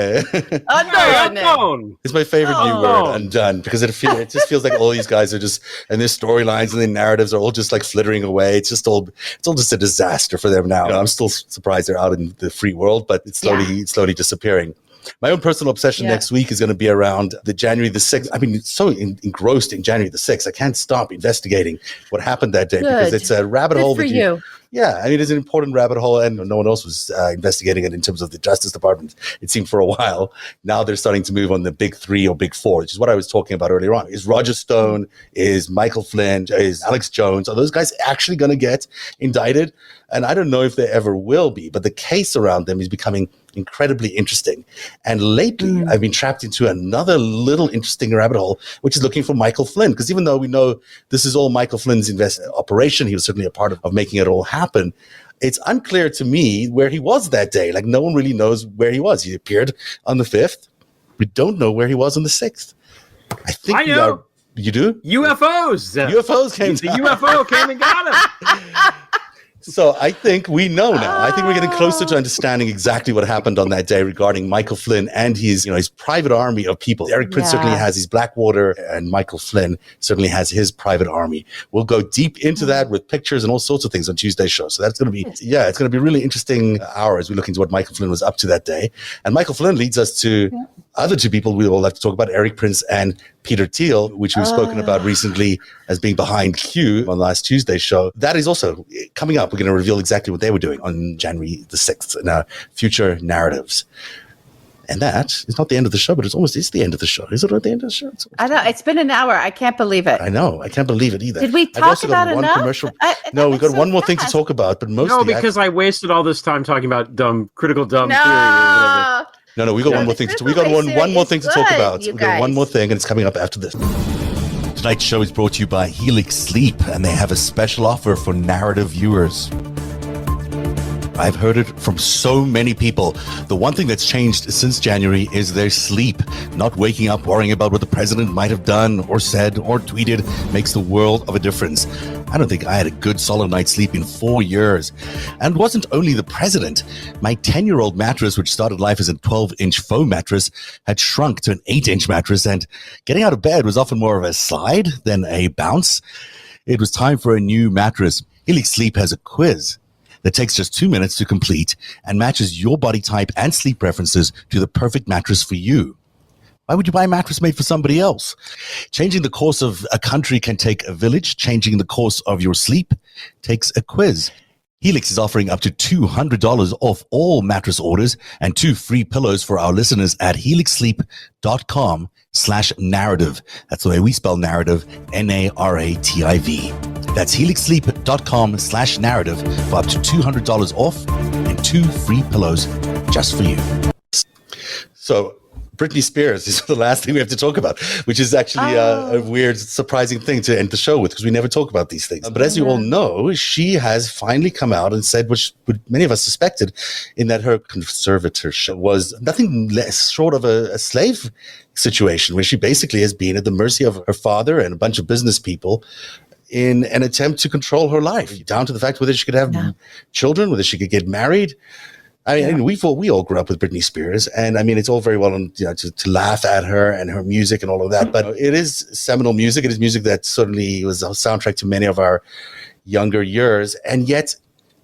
It's my favorite new word, undone, because it just feels like all these guys are just, and their storylines and their narratives are all just like flittering away. It's all just a disaster for them now. I'm still surprised they're out in the free world, but it's slowly disappearing. My own personal obsession next week is going to be around the January the 6th. I mean, it's so engrossed in January the 6th. I can't stop investigating what happened that day because it's a rabbit hole. For you. Yeah, I mean, it's an important rabbit hole, and no one else was investigating it in terms of the Justice Department, it seemed, for a while. Now they're starting to move on the big three or big four, which is what I was talking about earlier on. Is Roger Stone, is Michael Flynn, is Alex Jones, are those guys actually going to get indicted? And I don't know if they ever will be, but the case around them is becoming incredibly interesting. And lately, I've been trapped into another little interesting rabbit hole, which is looking for Michael Flynn. Because even though we know this is all Michael Flynn's operation, he was certainly a part of making it all happen. It's unclear to me where he was that day. Like, no one really knows where he was. He appeared on the 5th. We don't know where he was on the 6th. I know. You do? UFOs. UFOs came. The UFO came and got him. So I think we know now. I think we're getting closer to understanding exactly what happened on that day regarding Michael Flynn and his private army of people. Eric Prince certainly has his Blackwater, and Michael Flynn certainly has his private army. We'll go deep into that with pictures and all sorts of things on Tuesday's show. So that's going to be, it's going to be a really interesting hour as we look into what Michael Flynn was up to that day. And Michael Flynn leads us to other two people we will have to talk about, Eric Prince and Peter Thiel, which we've spoken about recently as being behind Q on last Tuesday's show. That is also coming up. We're going to reveal exactly what they were doing on January the 6th in our future narratives. And that is not the end of the show, but it's the end of the show. Is it not the end of the show? I know. It's been an hour. I can't believe it. I know. I can't believe it either. Did we talk about enough? No, we've got one more thing to talk about, but mostly... No, because I wasted all this time talking about critical dumb theory or whatever. No, we got one more thing. We got one more thing to talk about. We got one more thing, and it's coming up after this. Tonight's show is brought to you by Helix Sleep, and they have a special offer for narrative viewers. I've heard it from so many people. The one thing that's changed since January is their sleep. Not waking up worrying about what the president might have done or said or tweeted makes the world of a difference. I don't think I had a good solid night's sleep in 4 years. And it wasn't only the president. My 10-year-old mattress, which started life as a 12-inch foam mattress, had shrunk to an 8-inch mattress, and getting out of bed was often more of a slide than a bounce. It was time for a new mattress. Helix Sleep has a quiz that takes just 2 minutes to complete and matches your body type and sleep preferences to the perfect mattress for you. Why would you buy a mattress made for somebody else? Changing the course of a country can take a village. Changing the course of your sleep takes a quiz. Helix is offering up to $200 off all mattress orders and 2 free pillows for our listeners at helixsleep.com/narrative. That's the way we spell narrative, N-A-R-A-T-I-V. That's helixsleep.com/narrative for up to $200 off and 2 free pillows just for you. So Britney Spears is the last thing we have to talk about, which is actually a weird, surprising thing to end the show with, because we never talk about these things. But as you all know, she has finally come out and said, which many of us suspected, in that her conservatorship was nothing less short of a slave situation, where she basically has been at the mercy of her father and a bunch of business people in an attempt to control her life, down to the fact whether she could have children, whether she could get married. I mean, we all grew up with Britney Spears, and I mean, it's all very well to laugh at her and her music and all of that, but it is seminal music. It is music that certainly was a soundtrack to many of our younger years, and yet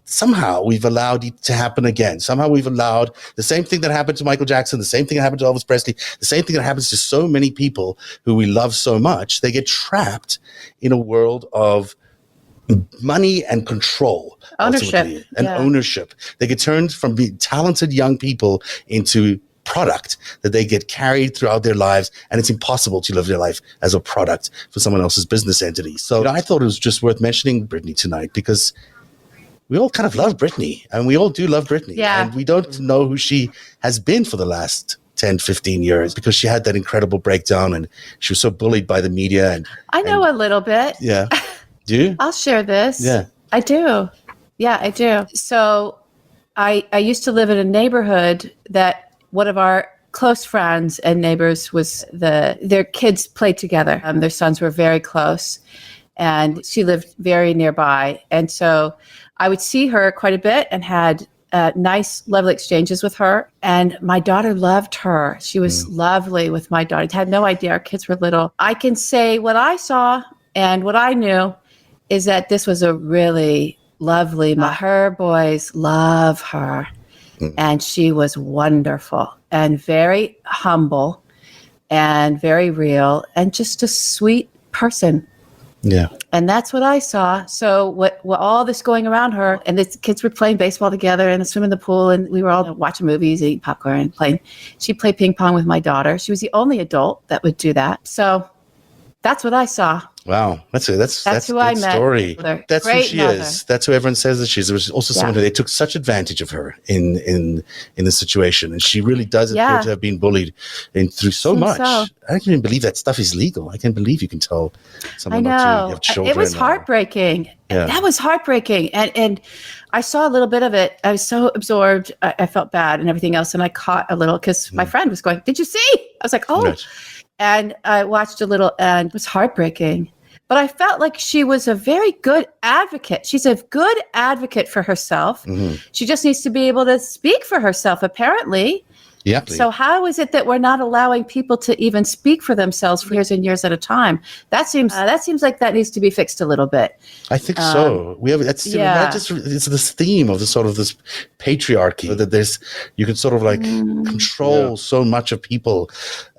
somehow we've allowed it to happen again. Somehow we've allowed the same thing that happened to Michael Jackson, the same thing that happened to Elvis Presley, the same thing that happens to so many people who we love so much. They get trapped in a world of money and control, ownership, ownership. They get turned from being talented young people into product that they get carried throughout their lives, and it's impossible to live their life as a product for someone else's business entity. So I thought it was just worth mentioning Britney tonight, because we all kind of love Britney, and we all do love Britney, and we don't know who she has been for the last 10, 15 years, because she had that incredible breakdown and she was so bullied by the media. And I know a little bit. Yeah. Do you? I'll share this. Yeah. I do. Yeah, I do. So I used to live in a neighborhood that one of our close friends and neighbors was their kids played together. Their sons were very close, and she lived very nearby. And so I would see her quite a bit and had nice, lovely exchanges with her. And my daughter loved her. She was lovely with my daughter. I had no idea our kids were little. I can say what I saw and what I knew is that this was a really lovely, her boys love her. And she was wonderful and very humble and very real and just a sweet person. Yeah. And that's what I saw. So what all this going around her, and the kids were playing baseball together and swimming in the pool, and we were all watching movies, eating popcorn and playing. She played ping pong with my daughter. She was the only adult that would do that. So that's what I saw. Wow, that's who I met. Story. That's who she mother. is. That's who everyone says that she is. There was also someone who they took such advantage of her in this situation, and she really does appear to have been bullied through so much. I can't even believe that stuff is legal. I can't believe you can tell someone not to have children. It was heartbreaking. That was heartbreaking, and I saw a little bit of it. I was so absorbed. I felt bad and everything else, and I caught a little because my friend was going, "Did you see?" I was like, "Oh." Right. And I watched a little, and it was heartbreaking. But I felt like she was a very good advocate. She's a good advocate for herself. Mm-hmm. She just needs to be able to speak for herself, apparently. Yeah. So how is it that we're not allowing people to even speak for themselves for years and years at a time? That seems like that needs to be fixed a little bit. I think so. We have it's this theme of this patriarchy that you can sort of like control so much of people,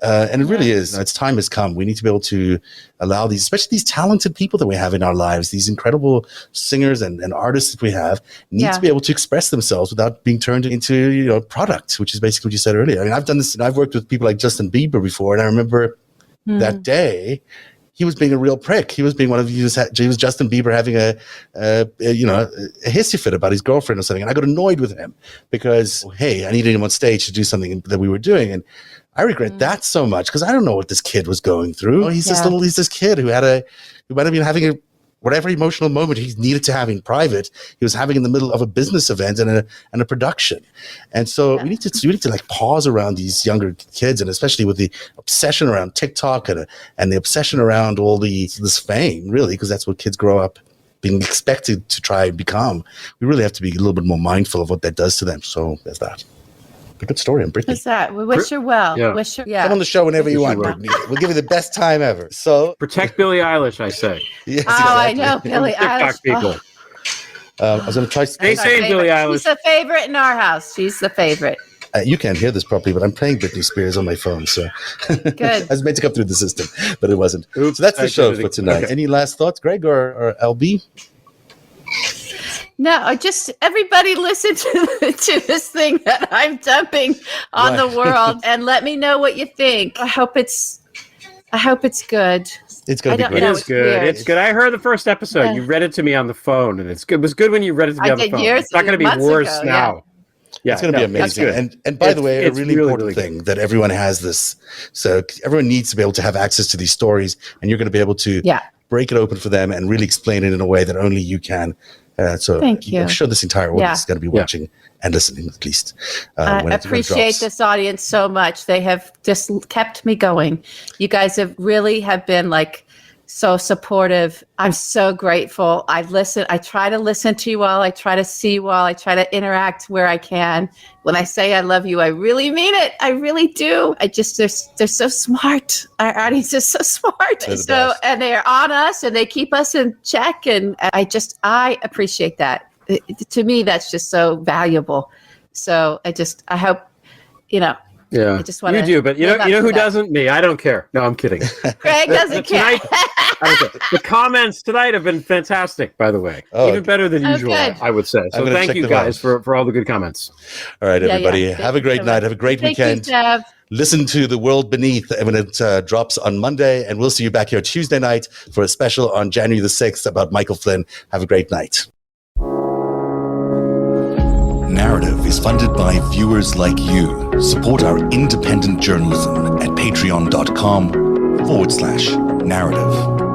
and it really is. Its time has come. We need to be able to allow these, especially these talented people that we have in our lives, these incredible singers and artists that we have, need to be able to express themselves without being turned into product, which is basically what you said earlier. I mean, I've done this, and I've worked with people like Justin Bieber before, and I remember that day he was being a real prick. He was being he was Justin Bieber having a hissy fit about his girlfriend or something, and I got annoyed with him because I needed him on stage to do something that we were doing, and I regret that so much because I don't know what this kid was going through. He's this kid who might have been having whatever emotional moment he needed to have in private, he was having in the middle of a business event and a production. And so we need to like pause around these younger kids, and especially with the obsession around TikTok and the obsession around all this fame, really, because that's what kids grow up being expected to try and become. We really have to be a little bit more mindful of what that does to them. So there's that. A good story on Britney. What's that? We wish her well. Yeah. Come on the show whenever you want, Britney. We'll give you the best time ever. So protect Billie Eilish, I say. Yes, I know Billie Eilish. People. I was going to try. Stay saying Billie Eilish. She's a favorite in our house. She's the favorite. You can't hear this properly, but I'm playing Britney Spears on my phone, so good. I was meant to come through the system, but it wasn't. Oops, so that's the show for tonight. Okay. Any last thoughts, Greg or LB? No, just everybody listen to this thing that I'm dumping on the world, and let me know what you think. I hope it's good. It's going to be good. It is good. Weird. It's good. I heard the first episode. Yeah. You read it to me on the phone, and it's good. It was good when you read it to me on the phone. It's not going to be worse now. Yeah, it's going to be amazing. And by the way, a really important thing that everyone has this. So everyone needs to be able to have access to these stories, and you're going to be able to break it open for them and really explain it in a way that only you can. So thank you. I'm sure this entire audience is going to be watching and listening, at least. I appreciate this audience so much. They have just kept me going. You guys have been like so supportive. I'm so grateful. I try to listen to you all. I try to see you all. I try to interact where I can. When I say I love you, I really mean it. I really do. They're so smart. Our audience is so smart. And they're on us, and they keep us in check. And I appreciate that. To me, that's just so valuable. So I hope, Yeah, I just want you do, but you know who doesn't? Me. I don't care. No, I'm kidding. Greg doesn't care. The comments tonight have been fantastic, by the way. Even better than usual, I would say. So thank you guys for all the good comments. All right, everybody. Have a great night. Have a great weekend. You, listen to The World Beneath when it drops on Monday, and we'll see you back here Tuesday night for a special on January the 6th about Michael Flynn. Have a great night. Narrative is funded by viewers like you. Support our independent journalism at patreon.com/narrative.